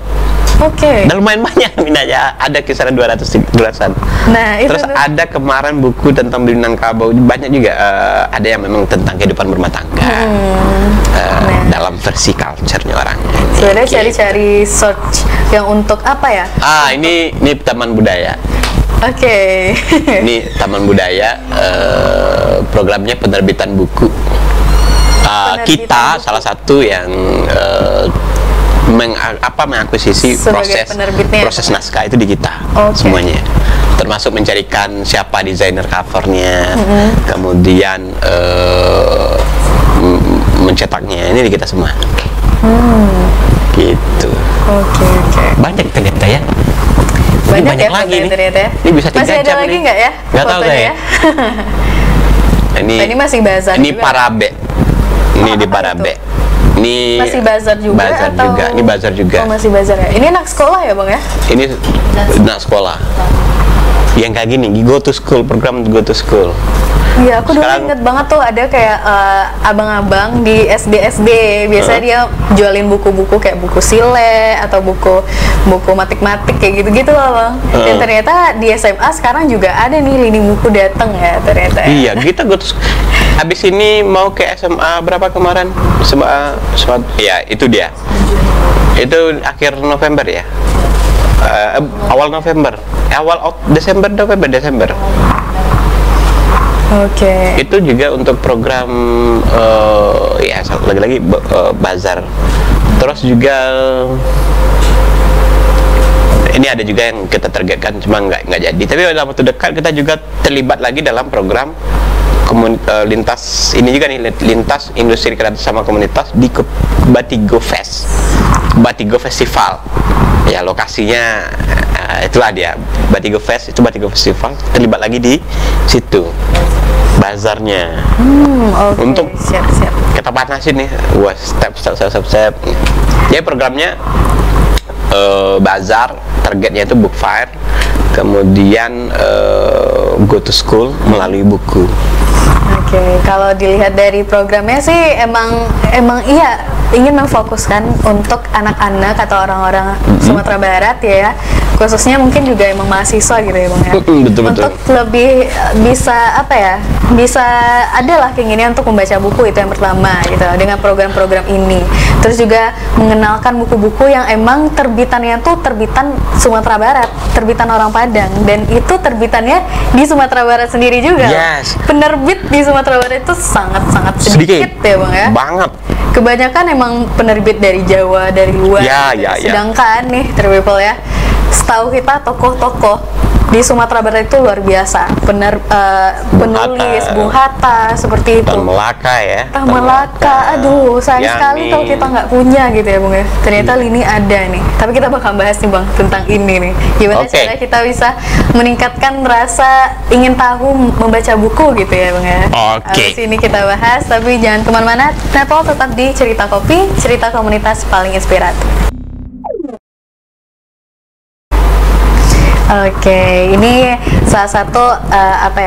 Oke. Dan lumayan banyak minatnya, ada kisaran 200-an. Nah, itu Terus tuh. ada kemarin buku tentang Minangkabau, banyak juga. Ada yang memang tentang kehidupan berumah tangga. Dalam versi culture-nya orang. Sebenarnya Gitu. cari-cari search yang untuk apa ya? Ini Taman Budaya. Oke. Ini Taman Budaya, programnya penerbitan buku. Kita salah satu yang mengakuisisi Sebagai penerbitnya. proses naskah itu di kita. Oke. Semuanya, termasuk mencarikan siapa desainer covernya, kemudian mencetaknya, ini di kita semua. Gitu. Oke. Banyak ternyata ya. Ini Banyak ya lagi fotonya nih. ternyata ya. Ini bisa 3 Masih ada jam lagi nih. nggak ya? Nggak tahu fotonya saya. ya? Ini Ini masih bazar Ini juga. Parabe. Ini di apa Parabe. itu? Ini Masih bazar juga Bazar atau? juga. Ini bazar juga. Oh, masih bazar ya. Ini anak sekolah ya Bang ya? Ini anak sekolah. Yang kayak gini, go to school, program go to school. Iya, aku dulu Sekarang- inget banget tuh ada kayak abang-abang di SD. Biasanya dia jualin buku-buku kayak buku sile atau buku matik-matik kayak gitu-gitu loh Bang. Dan ternyata di SMA sekarang juga ada nih lini buku dateng ya ternyata. Iya, kita go to school. Habis ini mau ke SMA berapa kemarin? Ya, itu dia. Itu akhir November ya. Awal November. Desember. Oke. Itu juga untuk program ya lagi-lagi bazar. Terus juga ini ada juga yang kita targetkan cuma nggak jadi. Tapi dalam waktu dekat kita juga terlibat lagi dalam program lintas ini juga nih, lintas industri kreatif sama komunitas di Batigo Fest, Batigo Festival. Ya lokasinya itulah dia, Batigo Fest, itu Batigo Festival, terlibat lagi di situ bazarnya. Oke. Untuk siap. kita panasin nih, step. Jadi programnya bazar, targetnya itu book fair, kemudian go to school melalui buku. Oke, kalau dilihat dari programnya sih emang iya ingin memfokuskan untuk anak-anak atau orang-orang Sumatera Barat ya, khususnya mungkin juga emang mahasiswa gitu ya Bang ya. Betul. Untuk lebih bisa apa ya? Bisa adalah keinginan untuk membaca buku, itu yang pertama gitu dengan program-program ini. Terus juga mengenalkan buku-buku yang emang terbitannya tuh terbitan Sumatera Barat, terbitan orang Padang, dan itu terbitannya di Sumatera Barat sendiri juga. Yes. Penerbit di Sumatera Barat itu sangat-sangat sedikit ya Bang ya. Banget. Kebanyakan emang penerbit dari Jawa, dari luar. Ya. Sedangkan nih, People ya, setahu kita tokoh-tokoh di Sumatera Barat itu luar biasa. Penulis Bung Hatta seperti itu. Tan Melaka ya. Tan Melaka, aduh sayang Yani. sekali kalau kita nggak punya gitu ya Bung ya. Ternyata Lini ada nih. Tapi kita bakal bahas nih Bang tentang ini nih. Gimana Oke. cara kita bisa meningkatkan rasa ingin tahu membaca buku gitu ya Bang ya. Oke. Habis ini kita bahas, tapi jangan kemana-mana. People tetap di Cerita Kopi, cerita komunitas paling inspiratif. Oke, ini salah satu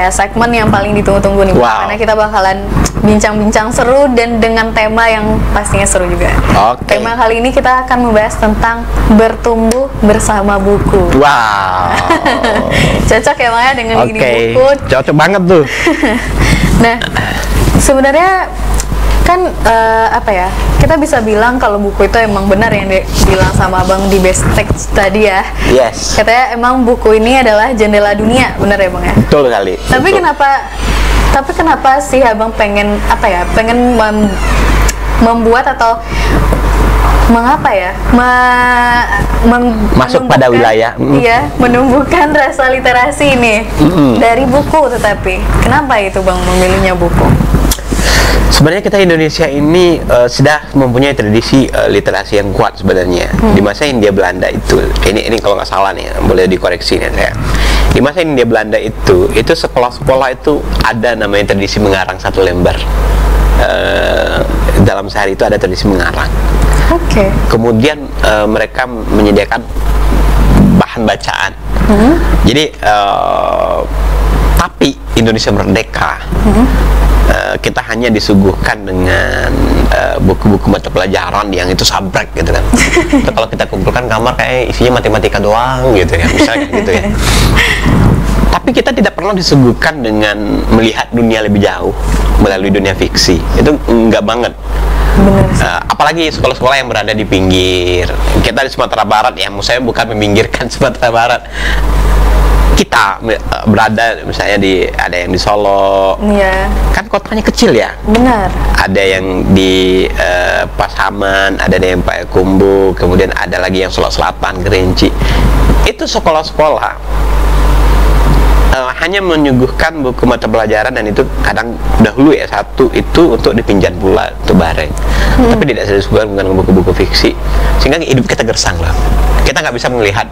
segmen yang paling ditunggu-tunggu nih, Bang. Wow. Karena kita bakalan bincang-bincang seru dan dengan tema yang pastinya seru juga. Oke. Tema kali ini kita akan membahas tentang bertumbuh bersama buku. Wow. Cocok ya Bang ya dengan ini Oke. buku. Cocok banget tuh. Nah, sebenarnya kan kita bisa bilang kalau buku itu emang benar yang dibilang sama Bang di best text tadi ya. Yes. Katanya emang buku ini adalah jendela dunia, benar ya Bang ya? Betul kali. Tapi Betul. kenapa sih Abang pengen membuat atau Masuk pada wilayah. Iya, menumbuhkan rasa literasi ini dari buku, tetapi kenapa itu Bang memilihnya buku? Sebenarnya kita Indonesia ini sudah mempunyai tradisi literasi yang kuat sebenarnya. Di masa Hindia Belanda itu, ini kalau nggak salah nih, boleh dikoreksi nih saya. Di masa Hindia Belanda itu sekolah-sekolah itu ada namanya tradisi mengarang satu lembar. Dalam sehari itu ada tradisi mengarang. Oke. Kemudian mereka menyediakan bahan bacaan. Jadi tapi Indonesia merdeka. Kita hanya disuguhkan dengan buku-buku mata pelajaran yang itu sabrek gitu kan. Itu kalau kita kumpulkan kamar kayak isinya matematika doang gitu ya, misalnya gitu ya. Tapi kita tidak pernah disuguhkan dengan melihat dunia lebih jauh melalui dunia fiksi. Itu enggak banget. Benar. Apalagi sekolah-sekolah yang berada di pinggir. Kita di Sumatera Barat ya, saya bukan meminggirkan Sumatera Barat. Kita berada misalnya ada yang di Solo. Iya. Kan kotanya kecil ya. Benar. Ada yang di Pasaman, ada yang Payakumbuh, kemudian ada lagi yang Solo Selatan, Kerinci. Itu sekolah-sekolah hanya menyuguhkan buku mata pelajaran, dan itu kadang dahulu ya satu itu untuk dipinjam pula untuk bareng. Tapi tidak disuguhkan dengan buku-buku fiksi, sehingga hidup kita gersang loh. Kita nggak bisa melihat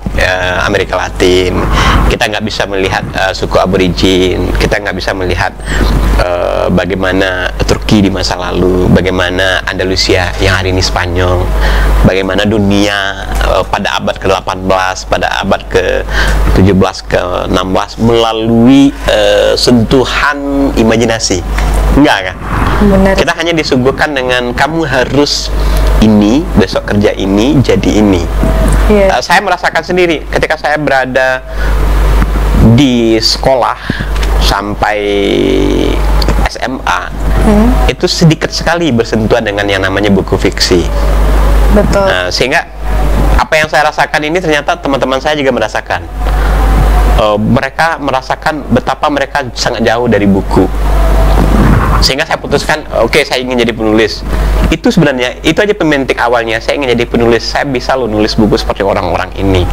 Amerika Latin, kita nggak bisa melihat suku aborigin, kita nggak bisa melihat bagaimana Turki di masa lalu, bagaimana Andalusia yang hari ini Spanyol, bagaimana dunia pada abad ke-18, pada abad ke-17, ke-16 melalui sentuhan imajinasi. Enggak kan? Benar. Kita hanya disuguhkan dengan kamu harus ini, besok kerja ini, jadi ini. Iya. Saya merasakan sendiri ketika saya berada di sekolah sampai SMA, itu sedikit sekali bersentuhan dengan yang namanya buku fiksi. Betul. Sehingga apa yang saya rasakan ini ternyata teman-teman saya juga merasakan. Mereka merasakan betapa mereka sangat jauh dari buku. Sehingga saya putuskan, oke, saya ingin jadi penulis. Itu sebenarnya, itu aja pemantik awalnya. Saya ingin jadi penulis, saya bisa loh nulis buku seperti orang-orang ini.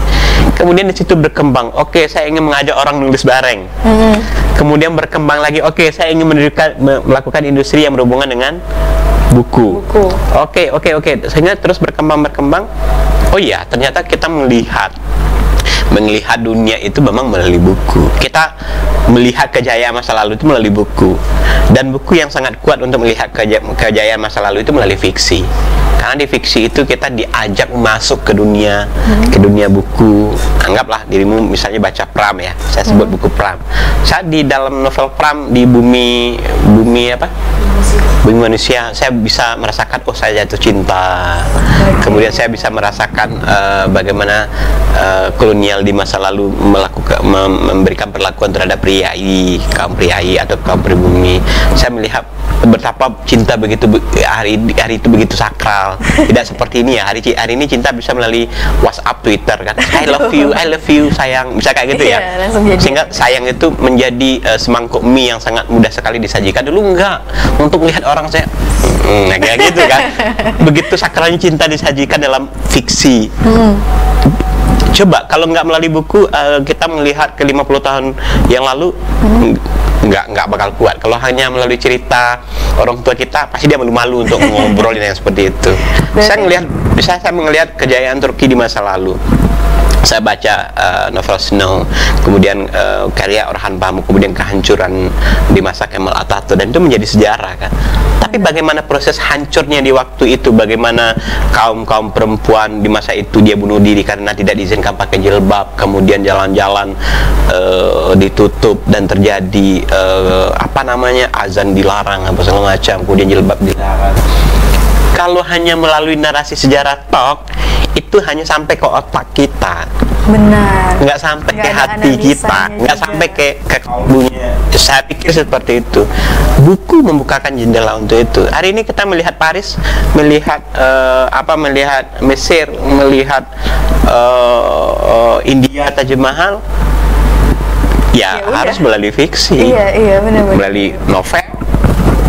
Kemudian di situ berkembang, oke, saya ingin mengajak orang nulis bareng. Kemudian berkembang lagi, oke, saya ingin melakukan industri yang berhubungan dengan buku. Oke. Sehingga terus berkembang. Oh iya, ternyata kita melihat melihat dunia itu memang melalui buku. Kita melihat kejayaan masa lalu itu melalui buku. Dan buku yang sangat kuat untuk melihat kejayaan masa lalu itu melalui fiksi. Karena di fiksi itu kita diajak masuk ke dunia buku. Anggaplah dirimu misalnya baca Pram ya. Saya sebut buku Pram. Saya di dalam novel Pram di bumi apa? Bumi manusia, saya bisa merasakan saya jatuh cinta. Kemudian saya bisa merasakan bagaimana kolonial di masa lalu memberikan perlakuan terhadap kaum priai atau kaum pribumi. Saya melihat betapa cinta begitu hari itu begitu sakral. Tidak seperti ini ya. Hari ini cinta bisa melalui WhatsApp, Twitter kan. I love you sayang. Bisa kayak gitu ya. Sehingga sayang itu menjadi semangkuk mie yang sangat mudah sekali disajikan. Dulu enggak. Untuk melihat orang saya kayak gitu kan. Begitu sakralnya cinta disajikan dalam fiksi. Coba kalau nggak melalui buku, kita melihat ke 50 tahun yang lalu, nggak bakal kuat. Kalau hanya melalui cerita orang tua kita, pasti dia malu-malu untuk ngobrolin yang seperti itu. Saya melihat kejayaan Turki di masa lalu. Saya baca novel Snow, kemudian karya Orhan Pamuk, kemudian kehancuran di masa Kemal Atatürk, dan itu menjadi sejarah kan. Tapi bagaimana proses hancurnya di waktu itu, bagaimana kaum perempuan di masa itu dia bunuh diri karena tidak diizinkan pakai jilbab, kemudian jalan-jalan ditutup dan terjadi azan dilarang apa segala macam, kemudian jilbab dilarang. Kalau hanya melalui narasi sejarah itu hanya sampai ke otak kita. Benar. Nggak sampai ke hati kita, nggak sampai ke kalbunya. Saya pikir seperti itu. Buku membukakan jendela untuk itu. Hari ini kita melihat Paris, melihat melihat Mesir, melihat India, Taj Mahal. Ya harus melalui fiksi. Iya, benar-benar. Melalui novel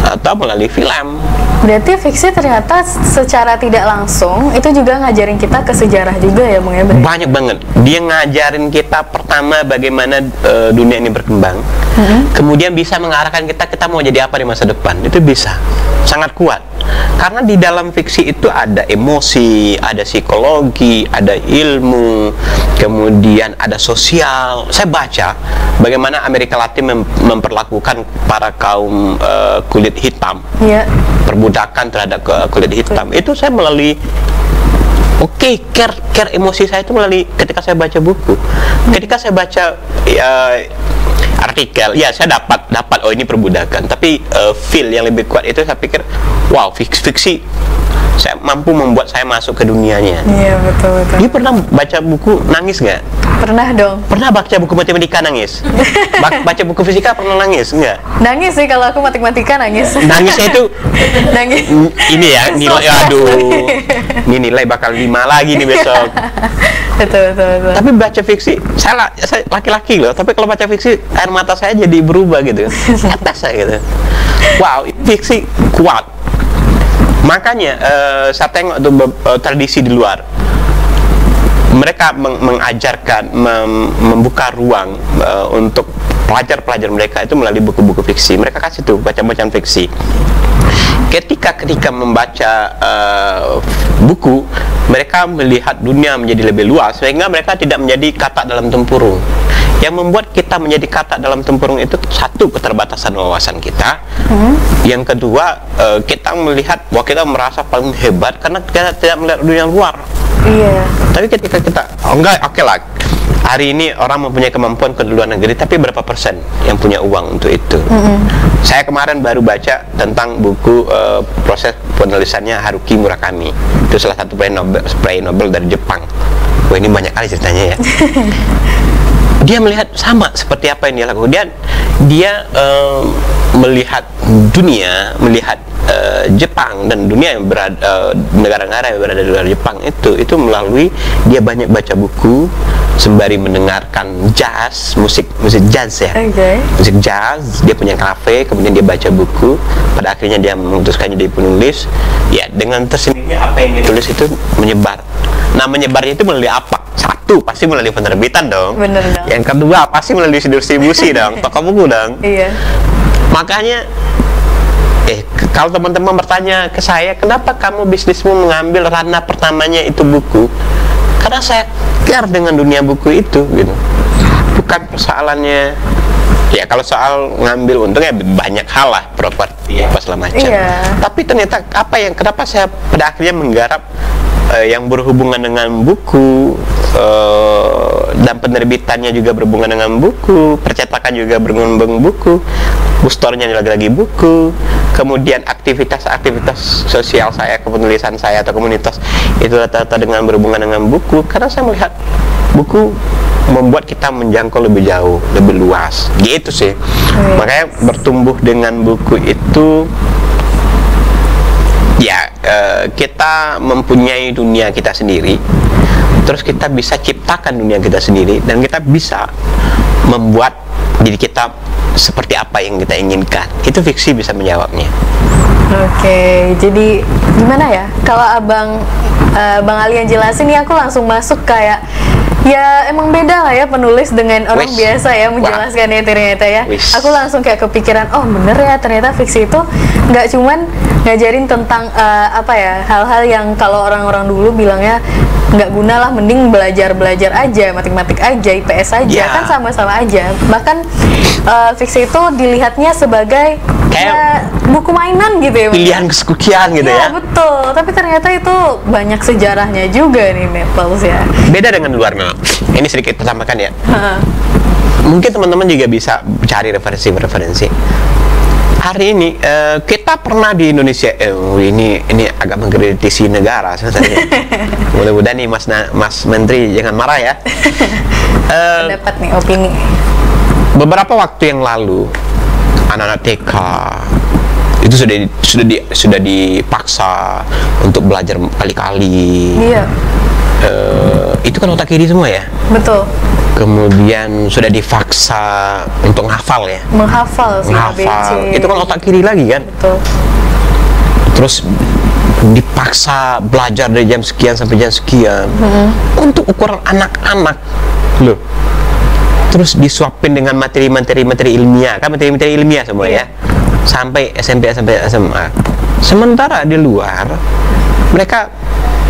atau melalui film. Berarti fiksi ternyata secara tidak langsung itu juga ngajarin kita ke sejarah juga ya Bung ya? Banyak banget. Dia ngajarin kita pertama bagaimana dunia ini berkembang. Kemudian bisa mengarahkan kita mau jadi apa di masa depan. Itu bisa. Sangat kuat. Karena di dalam fiksi itu ada emosi, ada psikologi, ada ilmu, kemudian ada sosial. Saya baca bagaimana Amerika Latin memperlakukan para kaum kulit hitam. Perbudakan terhadap kulit hitam. Itu saya melalui care emosi saya itu melalui ketika saya baca buku. Ketika saya baca artikel, ya saya dapat ini perbudakan, tapi feel yang lebih kuat itu saya pikir wow, fiksi saya mampu membuat saya masuk ke dunianya. Iya, betul. Dia pernah baca buku nangis nggak? Pernah dong. Pernah baca buku matematika nangis? Baca buku fisika pernah nangis nggak? Nangis sih kalau aku matematika nangis. Nangisnya itu nangis. Ini ya nilai, aduh, ini nilai bakal 5 lagi nih besok. Betul. Tapi baca fiksi, saya laki-laki loh, tapi kalau baca fiksi air mata saya jadi berubah gitu, atas saya gitu. Wow, fiksi kuat. Makanya saya tengok tuh tradisi di luar, mereka mengajarkan, membuka ruang untuk pelajar-pelajar mereka itu melalui buku-buku fiksi. Mereka kasih tuh baca-bacaan fiksi. Ketika membaca buku, mereka melihat dunia menjadi lebih luas, sehingga mereka tidak menjadi katak dalam tempurung. Yang membuat kita menjadi katak dalam tempurung itu satu, keterbatasan wawasan kita. Yang kedua, kita melihat bahwa kita merasa paling hebat karena kita tidak melihat dunia luar. Iya. Tapi ketika kita oke lah, hari ini orang mempunyai kemampuan ke luar negeri, tapi berapa persen yang punya uang untuk itu? Saya kemarin baru baca tentang buku proses penulisannya Haruki Murakami. Itu salah satu peraih Nobel dari Jepang. Wah, ini banyak kali ceritanya ya. Dia melihat sama seperti apa yang dia lakukan. Dia melihat dunia, melihat Jepang dan dunia yang berada, negara-negara yang berada di luar Jepang itu melalui dia banyak baca buku sembari mendengarkan jazz, musik jazz ya. Musik jazz, dia punya kafe, kemudian dia baca buku. Pada akhirnya dia memutuskan jadi penulis. Ya, dengan tersendirinya apa yang dia tulis itu menyebar. Nah, menyebarnya itu melalui apa? Satu, pasti melalui penerbitan dong. Bener dong. Yang kedua, pasti melalui distribusi dong, toko buku dong. Iya. Makanya kalau teman-teman bertanya ke saya, kenapa kamu bisnismu mengambil ranah pertamanya itu buku? Karena care dengan dunia buku itu gitu. Bukan persoalannya ya, kalau soal ngambil untung ya banyak hal lah, properti apa segala macam. Tapi ternyata kenapa saya pada akhirnya menggarap yang berhubungan dengan buku, dan penerbitannya juga berhubungan dengan buku, percetakan juga berhubungan dengan buku, bookstore-nya lagi-lagi buku, kemudian aktivitas sosial saya, kepenulisan saya atau komunitas itu rata-rata dengan berhubungan dengan buku, karena saya melihat buku membuat kita menjangkau lebih jauh, lebih luas, gitu sih. Makanya bertumbuh dengan buku itu ya, kita mempunyai dunia kita sendiri, terus kita bisa ciptakan dunia kita sendiri, dan kita bisa membuat diri kita seperti apa yang kita inginkan. Itu fiksi bisa menjawabnya. Oke, jadi gimana ya? Kalau Bang Ali yang jelasin nih, aku langsung masuk kayak ya emang beda lah ya penulis dengan orang biasa ya menjelaskannya ternyata ya. Aku langsung kayak kepikiran, oh bener ya, ternyata fiksi itu nggak cuman ngajarin tentang apa ya, hal-hal yang kalau orang-orang dulu bilangnya nggak guna lah, mending belajar aja, matematik aja, IPS aja, kan sama-sama aja. Bahkan fiksi itu dilihatnya sebagai kayak buku mainan gitu ya, pilihan kesekian gitu ya. Betul, tapi ternyata itu banyak sejarahnya juga nih, Naples ya. Beda dengan luar Mel. Ini sedikit tambahkan ya. Mungkin teman-teman juga bisa cari referensi. Hari ini kita pernah di Indonesia, ini agak mengkritisi negara sebenarnya. Mudah-mudahan nih Mas Menteri jangan marah ya. Pendapat nih, opini. Beberapa waktu yang lalu anak-anak TK itu sudah dipaksa untuk belajar kali-kali. Iya. Itu kan otak kiri semua ya. Betul. Kemudian sudah dipaksa untuk menghafal ya. Menghafal. Itu kan otak kiri lagi kan. Betul. Terus dipaksa belajar dari jam sekian sampai jam sekian. Untuk ukuran anak-anak loh. Terus disuapin dengan materi-materi ilmiah, kan materi-materi ilmiah semua ya, sampai SMP, sampai SMA. Sementara di luar mereka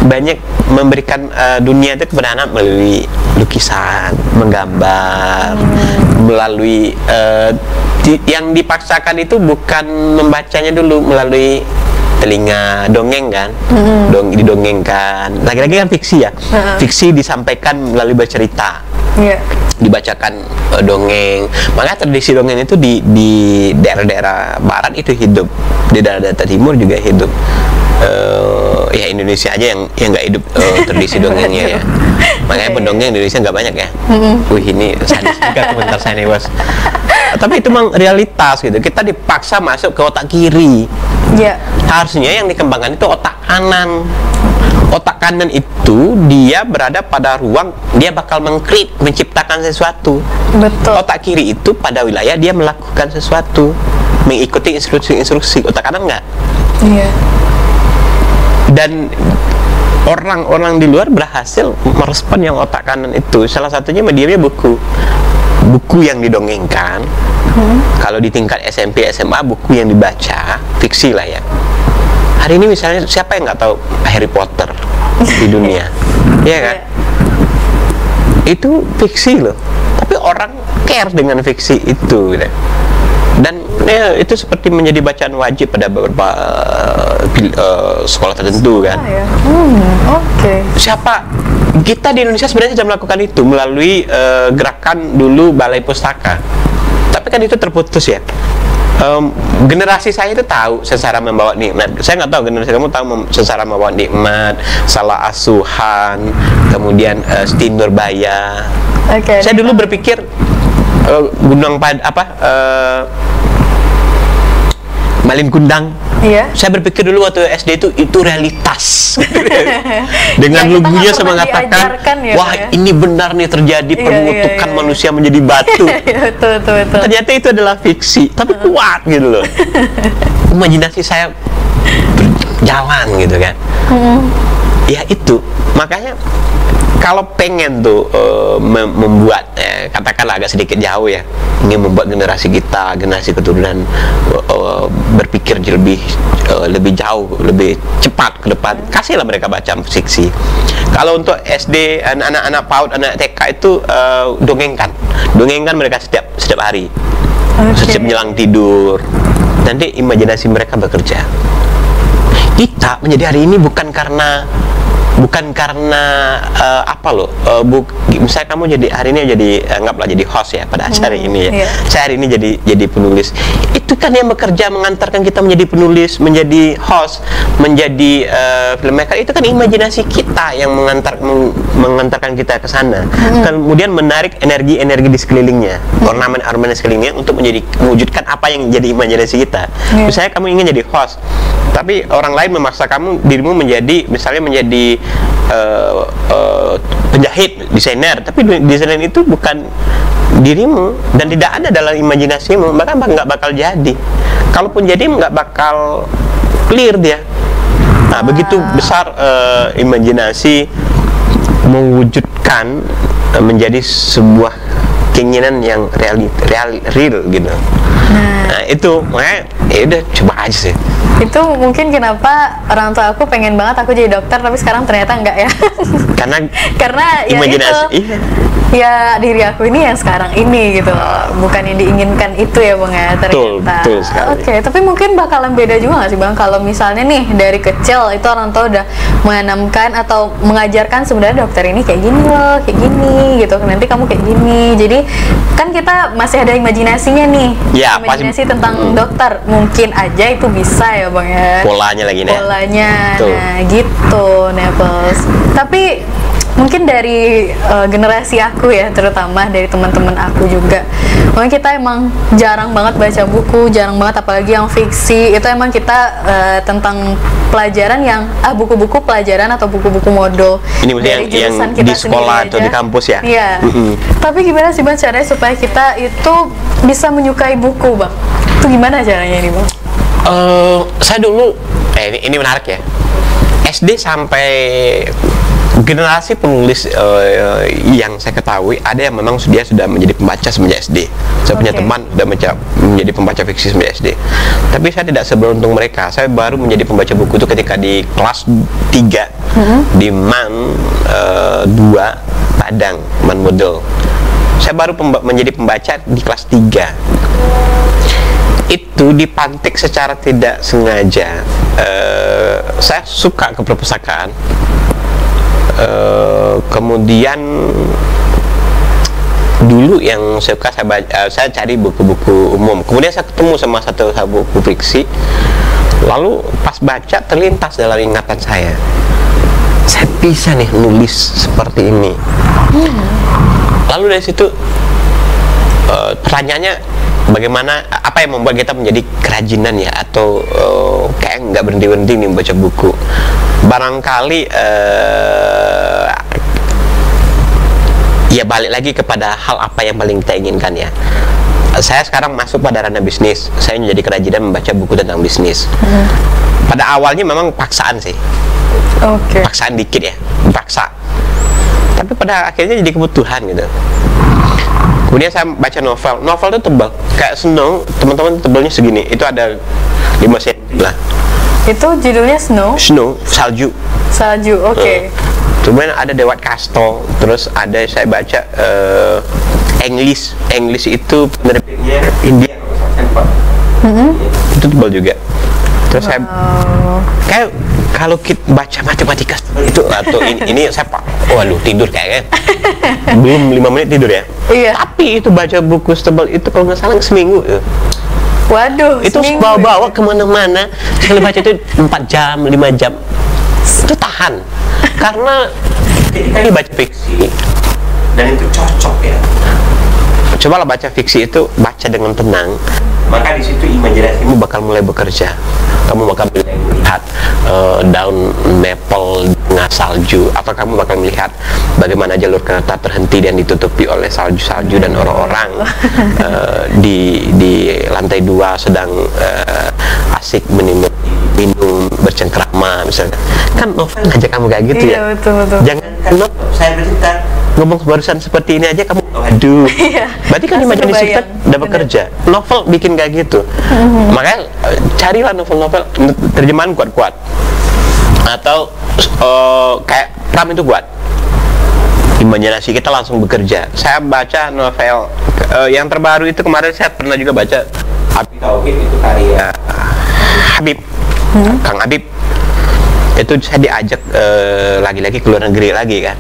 banyak memberikan dunia itu kepada anak melalui lukisan, menggambar, melalui yang dipaksakan itu bukan membacanya dulu melalui telinga, dongeng kan, didongengkan. Lagi-lagi kan fiksi ya, fiksi disampaikan melalui bercerita. Dibacakan dongeng. Makanya tradisi dongeng itu di daerah-daerah barat itu hidup, di daerah-daerah timur juga hidup. Ya Indonesia aja yang nggak hidup tradisi dongengnya ya. Makanya pendongeng Indonesia nggak banyak ya. Wih, ini sadis juga komentar saya nih bos. Tapi itu memang realitas gitu. Kita dipaksa masuk ke otak kiri. Harusnya yang dikembangkan itu otak kanan. Otak kanan itu dia berada pada ruang, dia bakal menciptakan sesuatu. Betul. Otak kiri itu pada wilayah dia melakukan sesuatu, mengikuti instruksi. Otak kanan enggak. Iya. Dan orang-orang di luar berhasil merespon yang otak kanan itu. Salah satunya mediumnya buku yang didongengkan. Kalau di tingkat SMP, SMA, buku yang dibaca, fiksi lah ya. Hari ini misalnya siapa yang nggak tahu Harry Potter di dunia, ya kan? Itu fiksi loh, tapi orang care dengan fiksi itu, gitu. Dan ya, itu seperti menjadi bacaan wajib pada beberapa sekolah tertentu kan. Siapa kita di Indonesia sebenarnya sudah melakukan itu melalui gerakan dulu Balai Pustaka, tapi kan itu terputus ya. Generasi saya itu tahu Sesara Membawa Nikmat. Saya nggak tahu generasi kamu tahu Sesara Membawa Nikmat, Salah Asuhan, kemudian Siti Nurbaya. Saya dulu berpikir Malin Kundang. Saya berpikir dulu waktu SD itu realitas. Dengan lugunya saya mengatakan, wah ini benar nih terjadi, pembentukan manusia menjadi batu. Betul. Ternyata itu adalah fiksi, tapi kuat gitu loh. Imajinasi saya berjalan gitu kan. Ya itu, makanya kalau pengen tuh membuat katakanlah agak sedikit jauh ya, ingin membuat generasi keturunan berpikir lebih jauh, lebih cepat ke depan, kasihlah mereka baca fiksi. Kalau untuk SD, anak-anak PAUD, anak TK itu dongengkan mereka setiap hari, setiap menjelang tidur. Nanti imajinasi mereka bekerja. Kita menjadi hari ini bukan karena apa loh, misalnya kamu jadi hari ini jadi anggaplah jadi host ya pada acara ini ya. Saya hari ini jadi penulis. Itu kan yang bekerja mengantarkan kita menjadi penulis, menjadi host, menjadi filmmaker. Itu kan imajinasi kita yang mengantarkan kita ke sana. Kemudian menarik energi di sekelilingnya, ornamen di sekelilingnya untuk mewujudkan apa yang jadi imajinasi kita. Misalnya kamu ingin jadi host, tapi orang lain memaksa dirimu menjadi penjahit, desainer, tapi desainer itu bukan dirimu dan tidak ada dalam imajinasimu, maka nggak bakal jadi. Kalaupun jadi nggak bakal clear dia. Nah, begitu besar imajinasi mewujudkan menjadi sebuah keinginan yang real gitu. Nah itu makanya ya udah coba aja sih. Itu mungkin kenapa orang tua aku pengen banget aku jadi dokter, tapi sekarang ternyata enggak ya. karena ya imajinasi itu, ya diri aku ini yang sekarang ini gitu loh, bukan yang diinginkan itu ya Bang ya ternyata. Betul sekali. Oke, tapi mungkin bakalan beda juga nggak sih Bang kalau misalnya nih dari kecil itu orang tua udah menanamkan atau mengajarkan sebenarnya dokter ini kayak gini loh, kayak gini gitu, nanti kamu kayak gini. Jadi kan kita masih ada imajinasinya nih, ya, imajinasi tentang dokter, mungkin aja itu bisa ya Bang ya. Polanya lagi nih. Nah gitu Naples. Tapi mungkin dari generasi aku ya, terutama dari teman-teman aku juga, mungkin kita emang jarang banget baca buku, jarang banget apalagi yang fiksi. Itu emang kita tentang pelajaran yang buku-buku pelajaran atau buku-buku modul ini dari yang di sekolah atau di kampus ya. Iya. Tapi gimana sih Bang caranya supaya kita itu bisa menyukai buku Bang? Itu gimana caranya ini Bang? Saya dulu ini menarik ya. SD sampai generasi penulis yang saya ketahui ada yang memang dia sudah menjadi pembaca semenjak SD. Saya punya teman sudah menjadi pembaca fiksi semenjak SD. Tapi saya tidak seberuntung mereka. Saya baru menjadi pembaca buku itu ketika di kelas 3 di MAN 2 Padang, MAN Model. Saya baru menjadi pembaca di kelas 3. Itu dipantik secara tidak sengaja. Saya suka ke perpustakaan. Kemudian dulu yang suka saya baca, saya cari buku-buku umum. Kemudian saya ketemu sama satu buku fiksi. Lalu pas baca terlintas dalam ingatan saya bisa nih nulis seperti ini. Lalu dari situ pertanyaannya, bagaimana, apa yang membuat kita menjadi kerajinan ya, atau kayak nggak berhenti-berhenti nih membaca buku. Barangkali ya balik lagi kepada hal apa yang paling kita inginkan ya. Saya sekarang masuk pada ranah bisnis. Saya menjadi kerajinan membaca buku tentang bisnis. Pada awalnya memang paksaan sih. Paksaan dikit ya, paksa. Tapi pada akhirnya jadi kebutuhan gitu. Kemudian saya baca novel itu tebal, kayak Snow, teman-teman tebalnya segini, itu ada 5 cm lah. Itu judulnya Snow, salju. Kemudian ada Dewat Kasto, terus ada saya baca English itu penerbitnya India, itu tebal juga. Terus saya kayak kalau kita baca matematika itu atau ini saya waduh tidur kayaknya belum 5 menit tidur ya. Tapi itu baca buku tebal itu kalau nggak salah seminggu ya. Waduh, itu bawa kemana-mana. Sekali baca itu 4 jam, 5 jam itu tahan karena ketika dibaca fiksi dan itu cocok ya, cobalah baca fiksi itu, baca dengan tenang, maka di situ imajinasimu bakal mulai bekerja. Kamu bakal melihat daun maple di tengah salju, atau kamu bakal melihat bagaimana jalur kereta terhenti dan ditutupi oleh salju-salju, dan orang-orang di lantai 2 sedang asik minum bercengkrama misalnya. Kan novel ngajak kamu kayak gitu Iya, ya. betul. Jangan kan novel, saya bercerita ngomong barusan seperti ini aja kamu waduh. Iya. Berarti kan Langsung imajinasi kita kebayang. udah bekerja. Novel bikin kayak gitu. Makanya carilah novel-novel terjemahan kuat-kuat. Atau kayak Pram itu kuat. Imajinasi kita langsung bekerja. Saya baca novel yang terbaru itu kemarin, saya pernah juga baca Habib Tauhid, itu karya Habib, Kang Habib. Itu saya diajak lagi-lagi ke luar negeri lagi kan.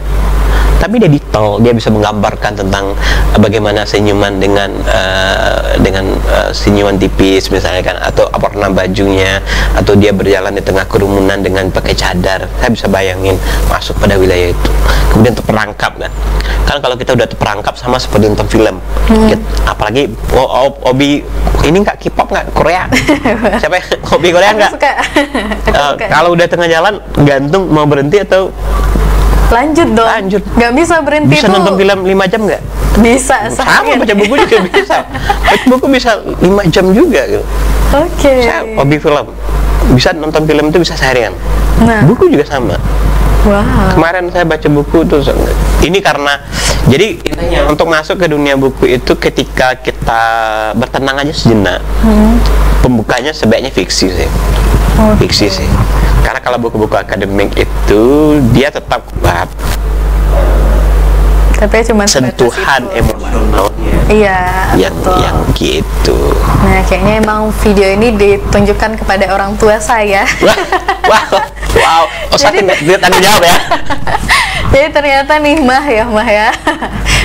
Tapi dia detail, dia bisa menggambarkan tentang bagaimana senyuman dengan senyuman tipis misalnya kan, atau warna bajunya, atau dia berjalan di tengah kerumunan dengan pakai cadar. Saya bisa bayangin masuk pada wilayah itu, kemudian terperangkap kan. Kan kalau kita udah terperangkap sama seperti nonton film, apalagi hobi ini nggak K-pop nggak Korea, siapa ya? Hobi Korea nggak? Suka. Suka. Kalau udah tengah jalan gantung, mau berhenti atau Lanjut dong. Lanjut. Nggak bisa berhenti bisa tuh. nonton film 5 jam nggak? Bisa. Sama, seharian. baca buku juga bisa. Baca buku bisa 5 jam juga gitu. Oke. Saya hobi film, bisa nonton film itu bisa seharian. Nah. Buku juga sama. Wow. Kemarin saya baca buku tuh, ini karena jadi intinya untuk masuk ke dunia buku itu ketika kita bertenang aja sejenak. Pembukanya sebaiknya fiksi sih. Fiksi sih. Karena kalau buku-buku akademik itu dia tetap kuat Tapi cuma sentuhan emosionalnya Iya, yang gitu. Nah, kayaknya emang video ini ditunjukkan kepada orang tua saya. Wow. Oh, saya tidak tanggung jawab ya. Jadi ternyata nih Mah ya,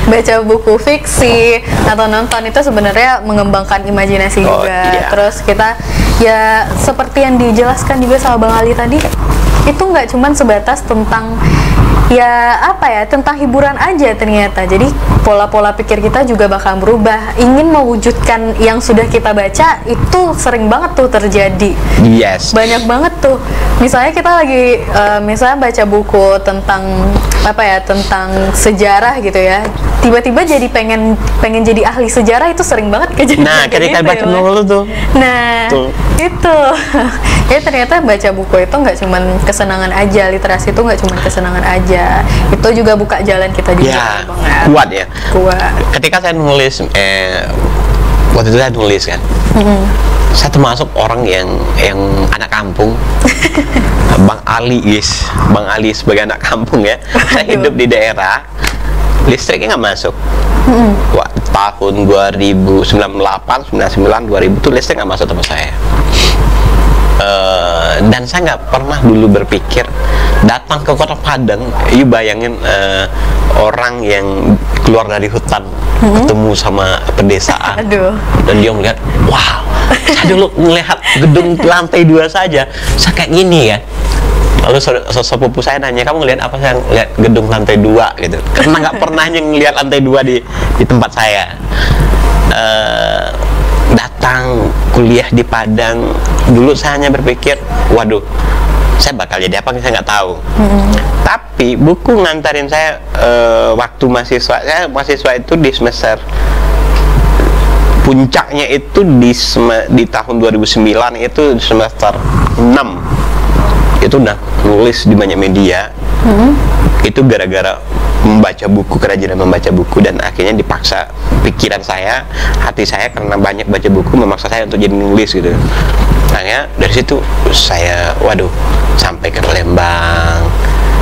baca buku fiksi atau nonton itu sebenarnya mengembangkan imajinasi juga. Iya. Terus kita ya seperti yang dijelaskan juga sama Bang Ali tadi, itu nggak cuman sebatas tentang tentang hiburan aja ternyata. Jadi pola-pola pikir kita juga bakal berubah. Ingin mewujudkan yang sudah kita baca itu sering banget tuh terjadi. Yes. Banyak banget tuh. Misalnya kita lagi misalnya baca buku tentang tentang sejarah gitu ya. Tiba-tiba jadi pengen jadi ahli sejarah, itu sering banget kejadian. Nah, ketika gitu baca ya, novel tuh. Nah, Tuh. itu. Ya ternyata baca buku itu nggak cuman kesenangan aja, literasi itu nggak cuman kesenangan aja. Itu juga buka jalan kita juga. Ya, banget. kuat ya. Kuat. Ketika saya nulis, waktu itu saya nulis kan, saya termasuk orang yang anak kampung. Bang Ali guys, Bang Ali sebagai anak kampung ya. Saya hidup di daerah, listriknya nggak masuk. Wah, tahun 2098, 99, 2000 tuh listrik nggak masuk tempat saya. Dan saya nggak pernah dulu berpikir datang ke kota Padang. You bayangin orang yang keluar dari hutan ketemu sama pedesaan. Aduh. Dan dia melihat, wow, saya dulu melihat gedung lantai 2 saja, saya kayak gini ya. Lalu sepupu saya nanya, kamu ngelihat apa? Saya lihat gedung lantai 2 gitu. Karena nggak pernah ngelihat lantai 2 di tempat saya. Datang kuliah di Padang, dulu saya hanya berpikir, waduh, saya bakal jadi apa, saya nggak tahu. Tapi buku ngantarin saya waktu mahasiswa itu di semester puncaknya itu di tahun 2009 itu semester 6 itu udah nulis di banyak media. Itu gara-gara membaca buku, kerajinan membaca buku, dan akhirnya dipaksa pikiran saya, hati saya karena banyak baca buku memaksa saya untuk jadi nulis gitu. Makanya dari situ saya, waduh, sampai ke Lembang.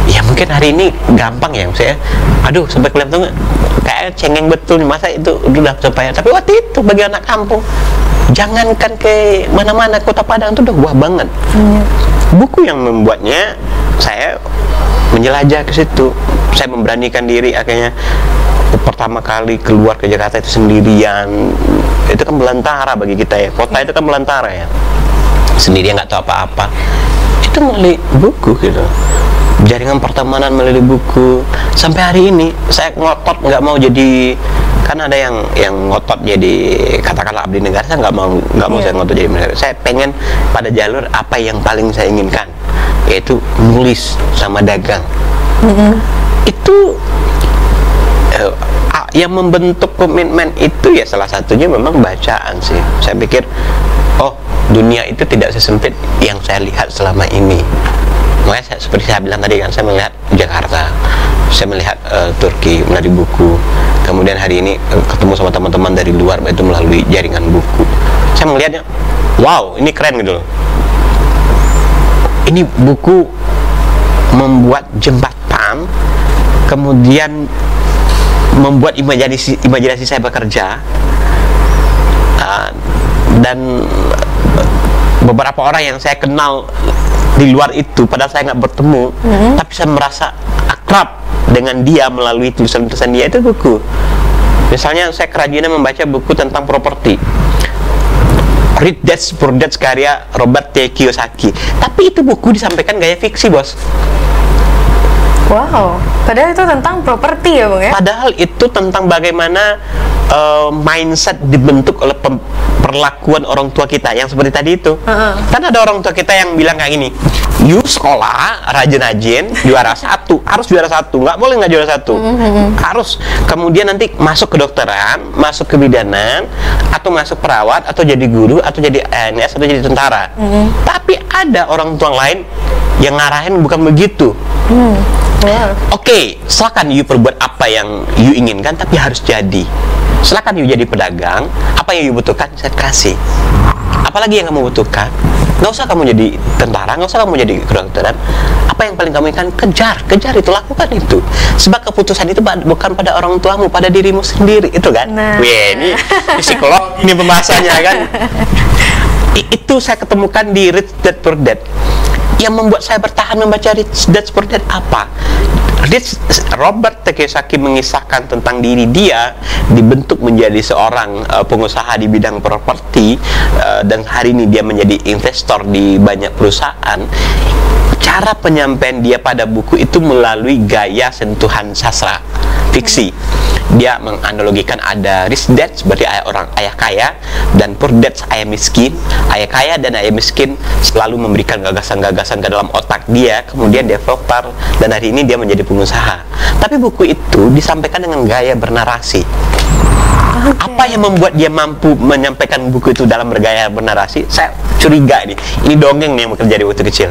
Ya mungkin hari ini gampang ya saya, aduh sampai ke Lembang kayak cengeng betul, masa itu udah sampai. Tapi waktu itu bagi anak kampung, jangankan ke mana-mana, kota Padang itu udah wah banget. Buku yang membuatnya saya menjelajah ke situ. Saya memberanikan diri akhirnya pertama kali keluar ke Jakarta itu sendirian. Itu kan belantara bagi kita ya, kota itu kan belantara ya, sendirian nggak tahu apa-apa. Itu melalui buku gitu, jaringan pertemanan melalui buku. Sampai hari ini saya ngotot nggak mau jadi Kan ada yang ngotot jadi katakanlah abdi negara. Saya nggak mau saya ngotot jadi negara. Saya pengen pada jalur apa yang paling saya inginkan, yaitu nulis sama dagang. Itu yang membentuk komitmen itu ya salah satunya memang bacaan sih. Saya pikir, oh dunia itu tidak sesempit yang saya lihat selama ini. Makanya seperti saya bilang tadi kan, saya melihat Jakarta, saya melihat Turki melalui buku, kemudian hari ini ketemu sama teman-teman dari luar itu melalui jaringan buku. Saya melihatnya, wow ini keren gitu loh. Ini buku membuat jembatan, kemudian membuat imajinasi saya bekerja, dan beberapa orang yang saya kenal di luar itu, padahal saya nggak bertemu, tapi saya merasa akrab dengan dia melalui tulisan-tulisan dia. Itu buku. Misalnya saya kerajinan membaca buku tentang properti, Rich Dad Poor Dad karya Robert T. Kiyosaki, tapi itu buku disampaikan gaya fiksi, bos. Wow, padahal itu tentang properti ya, Bang ya? Padahal itu tentang bagaimana mindset dibentuk oleh perlakuan orang tua kita, yang seperti tadi itu. Kan ada orang tua kita yang bilang kayak gini, you sekolah rajin-rajin juara satu, harus juara satu, nggak boleh nggak juara satu, harus. Kemudian nanti masuk kedokteran, masuk kebidanan, atau masuk perawat, atau jadi guru, atau jadi ANS, atau jadi tentara. Tapi ada orang tua lain yang ngarahin bukan begitu. Oke, silakan you perbuat apa yang you inginkan, tapi harus jadi. Silakan you jadi pedagang, apa yang you butuhkan saya kasih. Apalagi yang kamu butuhkan, nggak usah kamu jadi tentara, nggak usah kamu jadi kedokteran. Apa yang paling kamu inginkan, kejar itu, lakukan itu. Sebab keputusan itu bukan pada orang tuamu, pada dirimu sendiri, itu kan? Wih, ini psikolog, ini pembahasannya kan? Itu saya ketemukan di Rich Dad Poor Dad. Yang membuat saya bertahan membaca Rich Dad Poor Dad apa? Robert T. Kiyosaki mengisahkan tentang diri dia dibentuk menjadi seorang pengusaha di bidang properti, dan hari ini dia menjadi investor di banyak perusahaan. Cara penyampaian dia pada buku itu melalui gaya sentuhan sastra fiksi. Dia menganalogikan ada rich dad seperti ayah kaya, dan poor dad ayah miskin. Ayah kaya dan ayah miskin selalu memberikan gagasan-gagasan ke dalam otak dia, kemudian developer, dan hari ini dia menjadi pengusaha. Tapi buku itu disampaikan dengan gaya bernarasi. Apa yang membuat dia mampu menyampaikan buku itu dalam bergaya bernarasi? Saya curiga ini dongeng nih yang bekerja di waktu kecil.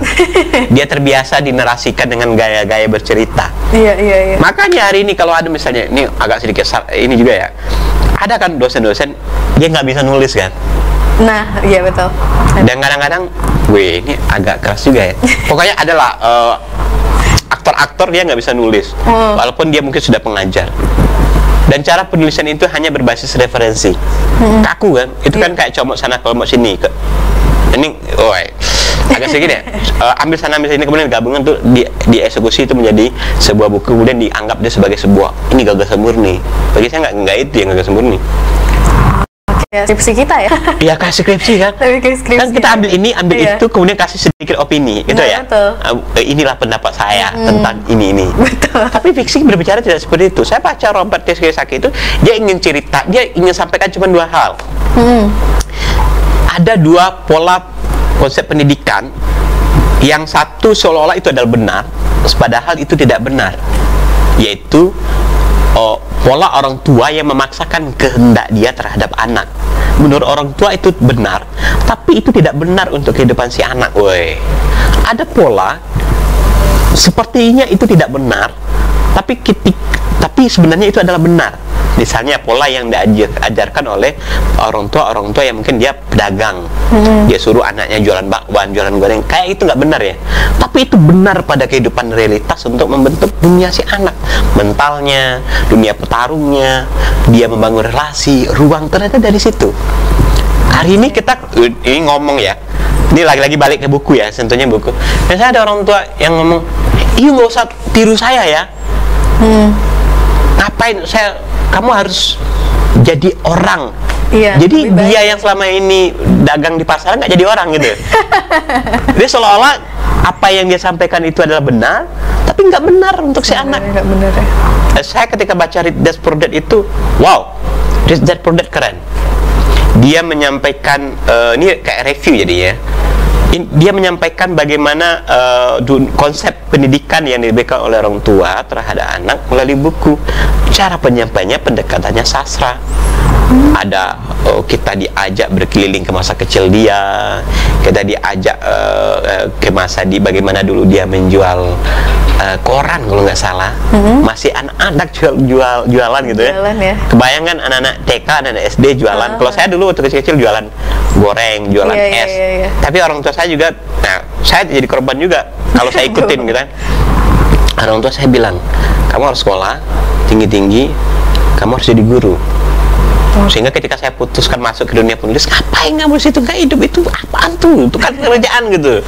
Dia terbiasa dinarasikan dengan gaya-gaya bercerita. Iya. Makanya hari ini kalau ada misalnya, ini agak sedikit ini juga ya, ada kan dosen-dosen dia nggak bisa nulis kan? Nah, iya betul. Dan kadang-kadang, weh ini agak keras juga ya. Pokoknya adalah aktor-aktor dia nggak bisa nulis, walaupun dia mungkin sudah pengajar. Dan cara penulisan itu hanya berbasis referensi. Kaku kan? Itu kan kayak comot sana comot sini. Ini, agak sedikit ya. Ambil sana ambil sini, kemudian gabungan tuh dieksekusi itu menjadi sebuah buku, kemudian dianggap dia sebagai sebuah ini gagasan murni. Bagi saya nggak itu yang gagasan murni. Ya, skripsi kita ya. Iya, kasih skripsi kan. Kan kita ambil ini, ambil itu, kemudian kasih sedikit opini, gitu ya. Betul. Inilah pendapat saya tentang ini. Betul. Tapi fiksi berbicara tidak seperti itu. Saya baca Robert T. Kiyosaki itu, dia ingin cerita, dia ingin sampaikan cuma dua hal. Ada dua pola konsep pendidikan, yang satu seolah-olah itu adalah benar, padahal itu tidak benar, yaitu pola orang tua yang memaksakan kehendak dia terhadap anak. Menurut orang tua itu benar, tapi itu tidak benar untuk kehidupan si anak. Ada pola sepertinya itu tidak benar, tapi sebenarnya itu adalah benar. Misalnya pola yang diajarkan oleh orang tua yang mungkin dia pedagang, dia suruh anaknya jualan bakwan, jualan goreng, kayak itu nggak benar ya. Tapi itu benar pada kehidupan realitas untuk membentuk dunia si anak, mentalnya, dunia petarungnya, dia membangun relasi, ruang ternyata dari situ. Hari ini kita ini ngomong ya, ini lagi-lagi balik ke buku ya, tentunya buku. Misalnya ada orang tua yang ngomong, nggak usah tiru saya ya. Ngapain kamu harus jadi orang. Iya, jadi dia yang selama ini dagang di pasaran nggak jadi orang gitu. Dia seolah-olah apa yang dia sampaikan itu adalah benar, tapi nggak benar untuk si anak. Nggak benar ya. Saya ketika baca Rich Dad Poor Dad itu, wow, Rich Dad Poor Dad keren. Dia menyampaikan, ini kayak review jadi ya. Dia menyampaikan bagaimana konsep pendidikan yang diberikan oleh orang tua terhadap anak melalui buku. Cara penyampaiannya, pendekatannya sastra. Ada kita diajak berkeliling ke masa kecil dia, kita diajak ke masa bagaimana dulu dia menjual koran kalau nggak salah, masih anak-anak jualan gitu ya. Kebayangkan anak-anak TK, anak-anak SD jualan. Kalau saya dulu waktu kecil-kecil jualan goreng, jualan es. Tapi orang tua saya juga, nah saya jadi korban juga kalau saya ikutin gitu kan. Orang tua saya bilang, kamu harus sekolah tinggi-tinggi, kamu harus jadi guru. Sehingga ketika saya putuskan masuk ke dunia penulis, ngapain kamu situ, nggak hidup itu apaan tuh, itu kan kerjaan gitu.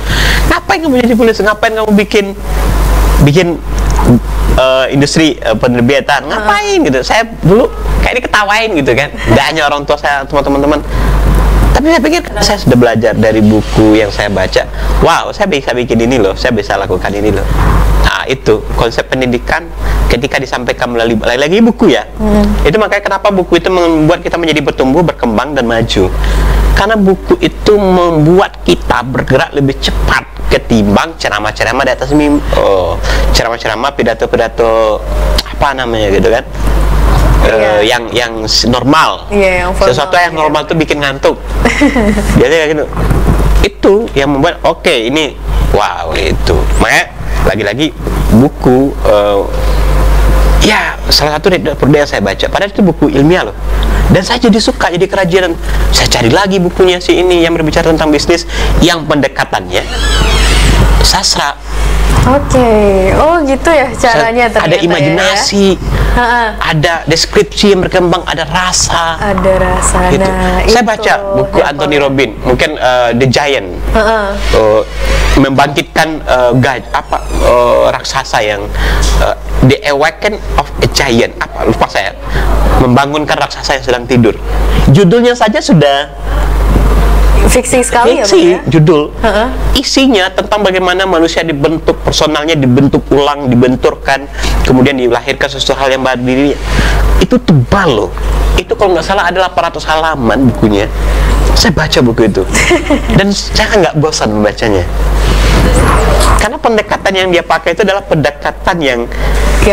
Ngapain kamu jadi penulis, ngapain kamu bikin industri penerbitan, ngapain gitu. Saya dulu kayak diketawain gitu kan, nggak hanya orang tua saya, teman-teman. Tapi saya pikir saya sudah belajar dari buku yang saya baca, wow, saya bisa bikin ini loh, saya bisa lakukan ini loh. Nah itu konsep pendidikan ketika disampaikan melalui lagi buku ya. Itu makanya kenapa buku itu membuat kita menjadi bertumbuh, berkembang dan maju. Karena buku itu membuat kita bergerak lebih cepat ketimbang ceramah-ceramah di atas ceramah-ceramah, pidato-pidato apa namanya gitu kan. Yang normal, yang sesuatu yang normal tuh bikin ngantuk. Biasanya kayak gitu. Itu yang membuat ini wow itu. Makanya lagi-lagi buku ya salah satu yang saya baca, padahal itu buku ilmiah loh, dan saya jadi suka, jadi kerajinan. Saya cari lagi bukunya si ini yang berbicara tentang bisnis, yang pendekatannya sastra. Oh gitu ya caranya ternyata. Ada imajinasi, ada deskripsi yang berkembang, ada rasa. Ada rasa. Gitu. Nah, saya baca buku Anthony Robbins, mungkin The Giant, membangkitkan raksasa yang The Awakening of a Giant, lupa saya, membangunkan raksasa yang sedang tidur. Judulnya saja sudah fiksi sekali ya, Bang, ya? Judul. Isinya tentang bagaimana manusia dibentuk, personalnya dibentuk ulang, dibenturkan, kemudian dilahirkan sesuatu hal yang baru dirinya. Itu tebal loh. Itu kalau nggak salah ada 800 halaman bukunya. Saya baca buku itu. Dan saya nggak bosan membacanya. Karena pendekatan yang dia pakai itu adalah pendekatan yang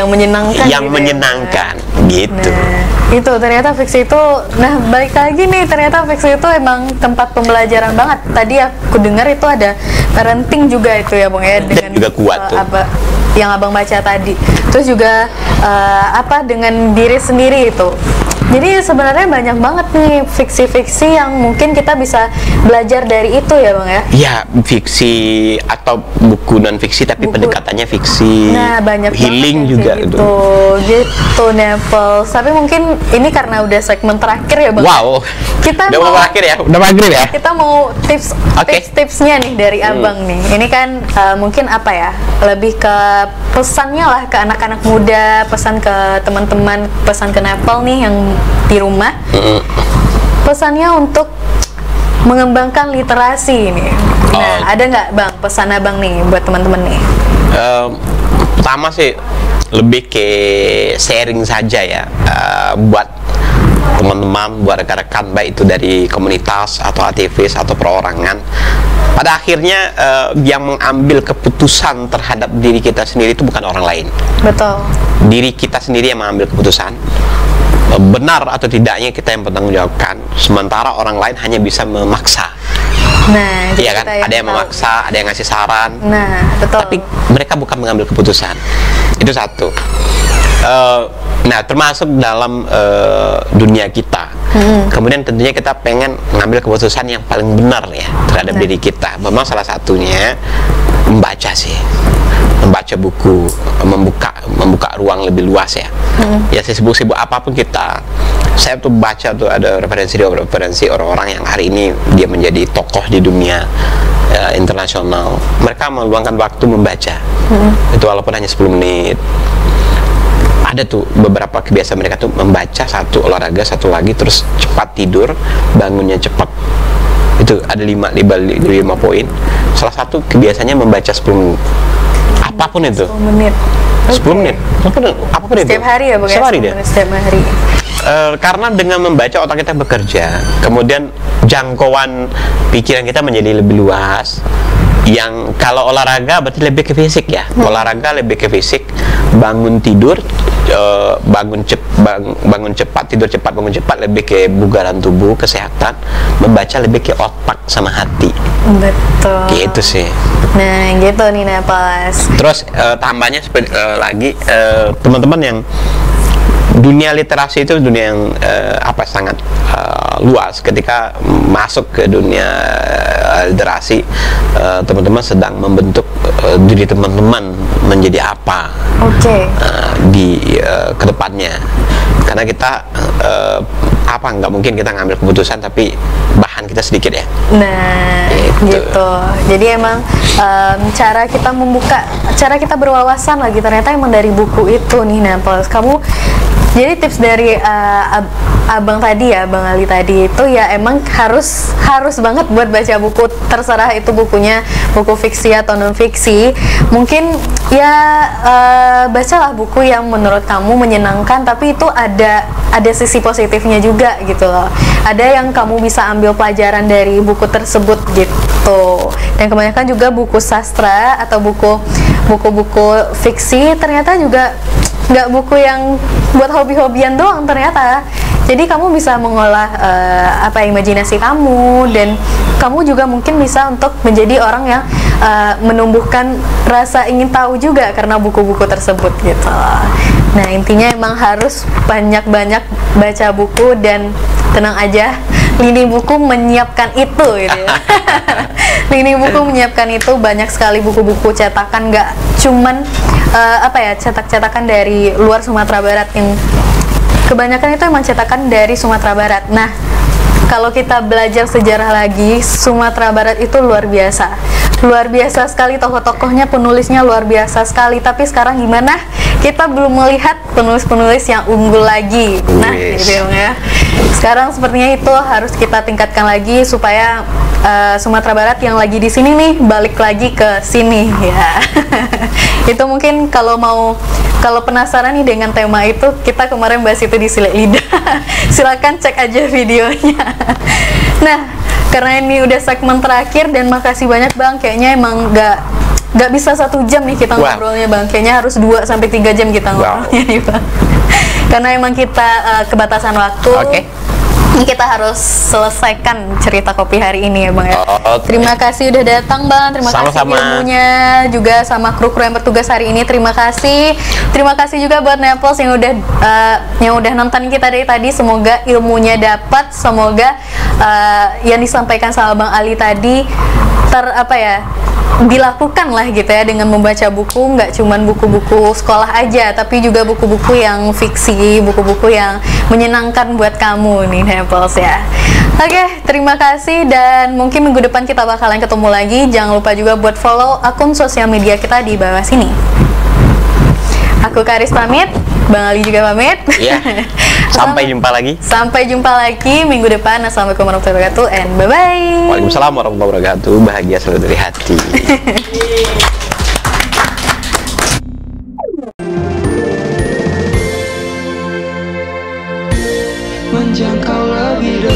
menyenangkan. Yang gitu menyenangkan gitu. Nah, itu ternyata fiksi itu, nah balik lagi nih, ternyata fiksi itu emang tempat pembelajaran banget. Tadi aku dengar itu ada parenting juga itu ya Bang ya, dengan juga kuat tuh. Yang Abang baca tadi. Terus juga dengan diri sendiri itu. Jadi sebenarnya banyak banget nih fiksi-fiksi yang mungkin kita bisa belajar dari itu ya Bang ya? Ya, fiksi atau buku non fiksi tapi pendekatannya fiksi. Nah, banyak healing juga gitu Neville. Tapi mungkin ini karena udah segmen terakhir ya Bang. Wow. Kita udah mau terakhir ya? Udah maghrib ya? Kita mau tips-tipsnya nih dari Abang nih. Ini kan mungkin apa ya? Lebih ke pesannya lah ke anak-anak muda, pesan ke teman-teman, pesan ke Neville nih yang di rumah. Pesannya untuk mengembangkan literasi ini. Nah, ada nggak Bang pesan Abang nih buat teman-teman nih? Pertama sih lebih ke sharing saja ya, buat teman-teman, buat rekan-rekan, baik itu dari komunitas atau aktivis atau perorangan. Pada akhirnya yang mengambil keputusan terhadap diri kita sendiri itu bukan orang lain. Betul. Diri kita sendiri yang mengambil keputusan. Benar atau tidaknya kita yang bertanggung jawabkan. Sementara orang lain hanya bisa memaksa. Nah, iya kan? Ada yang memaksa, ada yang ngasih saran. Nah, betul. Tapi mereka bukan mengambil keputusan. Itu satu. Nah, termasuk dalam dunia kita. Kemudian tentunya kita pengen mengambil keputusan yang paling benar ya terhadap diri kita. Memang salah satunya membaca sih. Membaca buku, membuka ruang lebih luas ya. Ya sibuk-sibuk apapun kita. Saya tuh baca tuh ada referensi orang-orang yang hari ini dia menjadi tokoh di dunia internasional. Mereka meluangkan waktu membaca. Itu walaupun hanya 10 menit. Ada tuh beberapa kebiasaan mereka tuh membaca, satu olahraga, satu lagi, terus cepat tidur, bangunnya cepat. Itu ada 5 poin. Salah satu kebiasaannya membaca 10 menit. apapun itu. 10 menit. 10 menit. Apapun itu. Setiap hari ya, Bang? Setiap hari dia. Setiap hari. Karena dengan membaca otak kita bekerja, kemudian jangkauan pikiran kita menjadi lebih luas. Yang kalau olahraga berarti lebih ke fisik ya. Olahraga lebih ke fisik, bangun tidur, bangun cepat, tidur cepat, bangun cepat, lebih ke bugaran tubuh, kesehatan. Membaca lebih ke otak sama hati. Betul. Gitu sih. Nah, gitu nih Naples. Terus tambahnya lagi teman-teman yang dunia literasi itu dunia yang sangat luas. Ketika masuk ke dunia literasi, teman-teman sedang membentuk diri teman-teman menjadi apa di kedepannya. Karena kita nggak mungkin kita ngambil keputusan tapi bahan kita sedikit ya. Nah, gitu. Jadi emang cara kita membuka, cara kita berwawasan lagi ternyata emang dari buku itu nih Naples. Jadi tips dari abang tadi ya, Bang Ali tadi itu ya emang harus banget buat baca buku, terserah itu bukunya buku fiksi atau non fiksi. Mungkin ya bacalah buku yang menurut kamu menyenangkan, tapi itu ada sisi positifnya juga gitu loh. Ada yang kamu bisa ambil pelajaran dari buku tersebut gitu. Dan kebanyakan juga buku sastra atau buku-buku fiksi ternyata juga nggak buku yang buat hobi-hobian doang ternyata. Jadi kamu bisa mengolah imajinasi kamu, dan kamu juga mungkin bisa untuk menjadi orang yang menumbuhkan rasa ingin tahu juga karena buku-buku tersebut gitu. Nah, intinya emang harus banyak-banyak baca buku, dan tenang aja, lini buku menyiapkan itu gitu ya. Lini buku menyiapkan itu, banyak sekali buku-buku cetakan, nggak cuman cetak-cetakan dari luar Sumatera Barat, yang kebanyakan itu emang cetakan dari Sumatera Barat. Nah, kalau kita belajar sejarah lagi, Sumatera Barat itu luar biasa sekali, tokoh-tokohnya, penulisnya luar biasa sekali. Tapi sekarang gimana? Kita belum melihat penulis-penulis yang unggul lagi. Nah, gitu ya. Sekarang sepertinya itu harus kita tingkatkan lagi supaya Sumatera Barat yang lagi di sini nih balik lagi ke sini ya. Itu mungkin kalau penasaran nih dengan tema itu, kita kemarin bahas itu di Silet Lidah. Silakan cek aja videonya. Nah, karena ini udah segmen terakhir, dan makasih banyak Bang. Kayaknya emang nggak bisa 1 jam nih kita ngobrolnya Bang. Kayaknya harus 2-3 jam kita ngobrolnya nih Bang. Karena emang kita kebatasan waktu. Kita harus selesaikan cerita kopi hari ini ya Bang ya. Terima kasih udah datang Bang. Terima kasih ilmunya juga sama kru-kru yang bertugas hari ini. Terima kasih juga buat Naples yang udah nonton kita dari tadi. Semoga ilmunya dapat. Semoga yang disampaikan sama Bang Ali tadi dilakukan lah gitu ya, dengan membaca buku. Nggak cuman buku-buku sekolah aja, tapi juga buku-buku yang fiksi, buku-buku yang menyenangkan buat kamu nih Naples ya. Oke, terima kasih, dan mungkin minggu depan kita bakalan ketemu lagi. Jangan lupa juga buat follow akun sosial media kita di bawah sini. Aku Karis pamit, Bang Ali juga pamit. Iya. Sampai jumpa lagi. Sampai jumpa lagi minggu depan. Assalamualaikum warahmatullahi wabarakatuh, and bye-bye. Waalaikumsalam warahmatullahi wabarakatuh. Bahagia selalu dari hati. Menjangkau lebih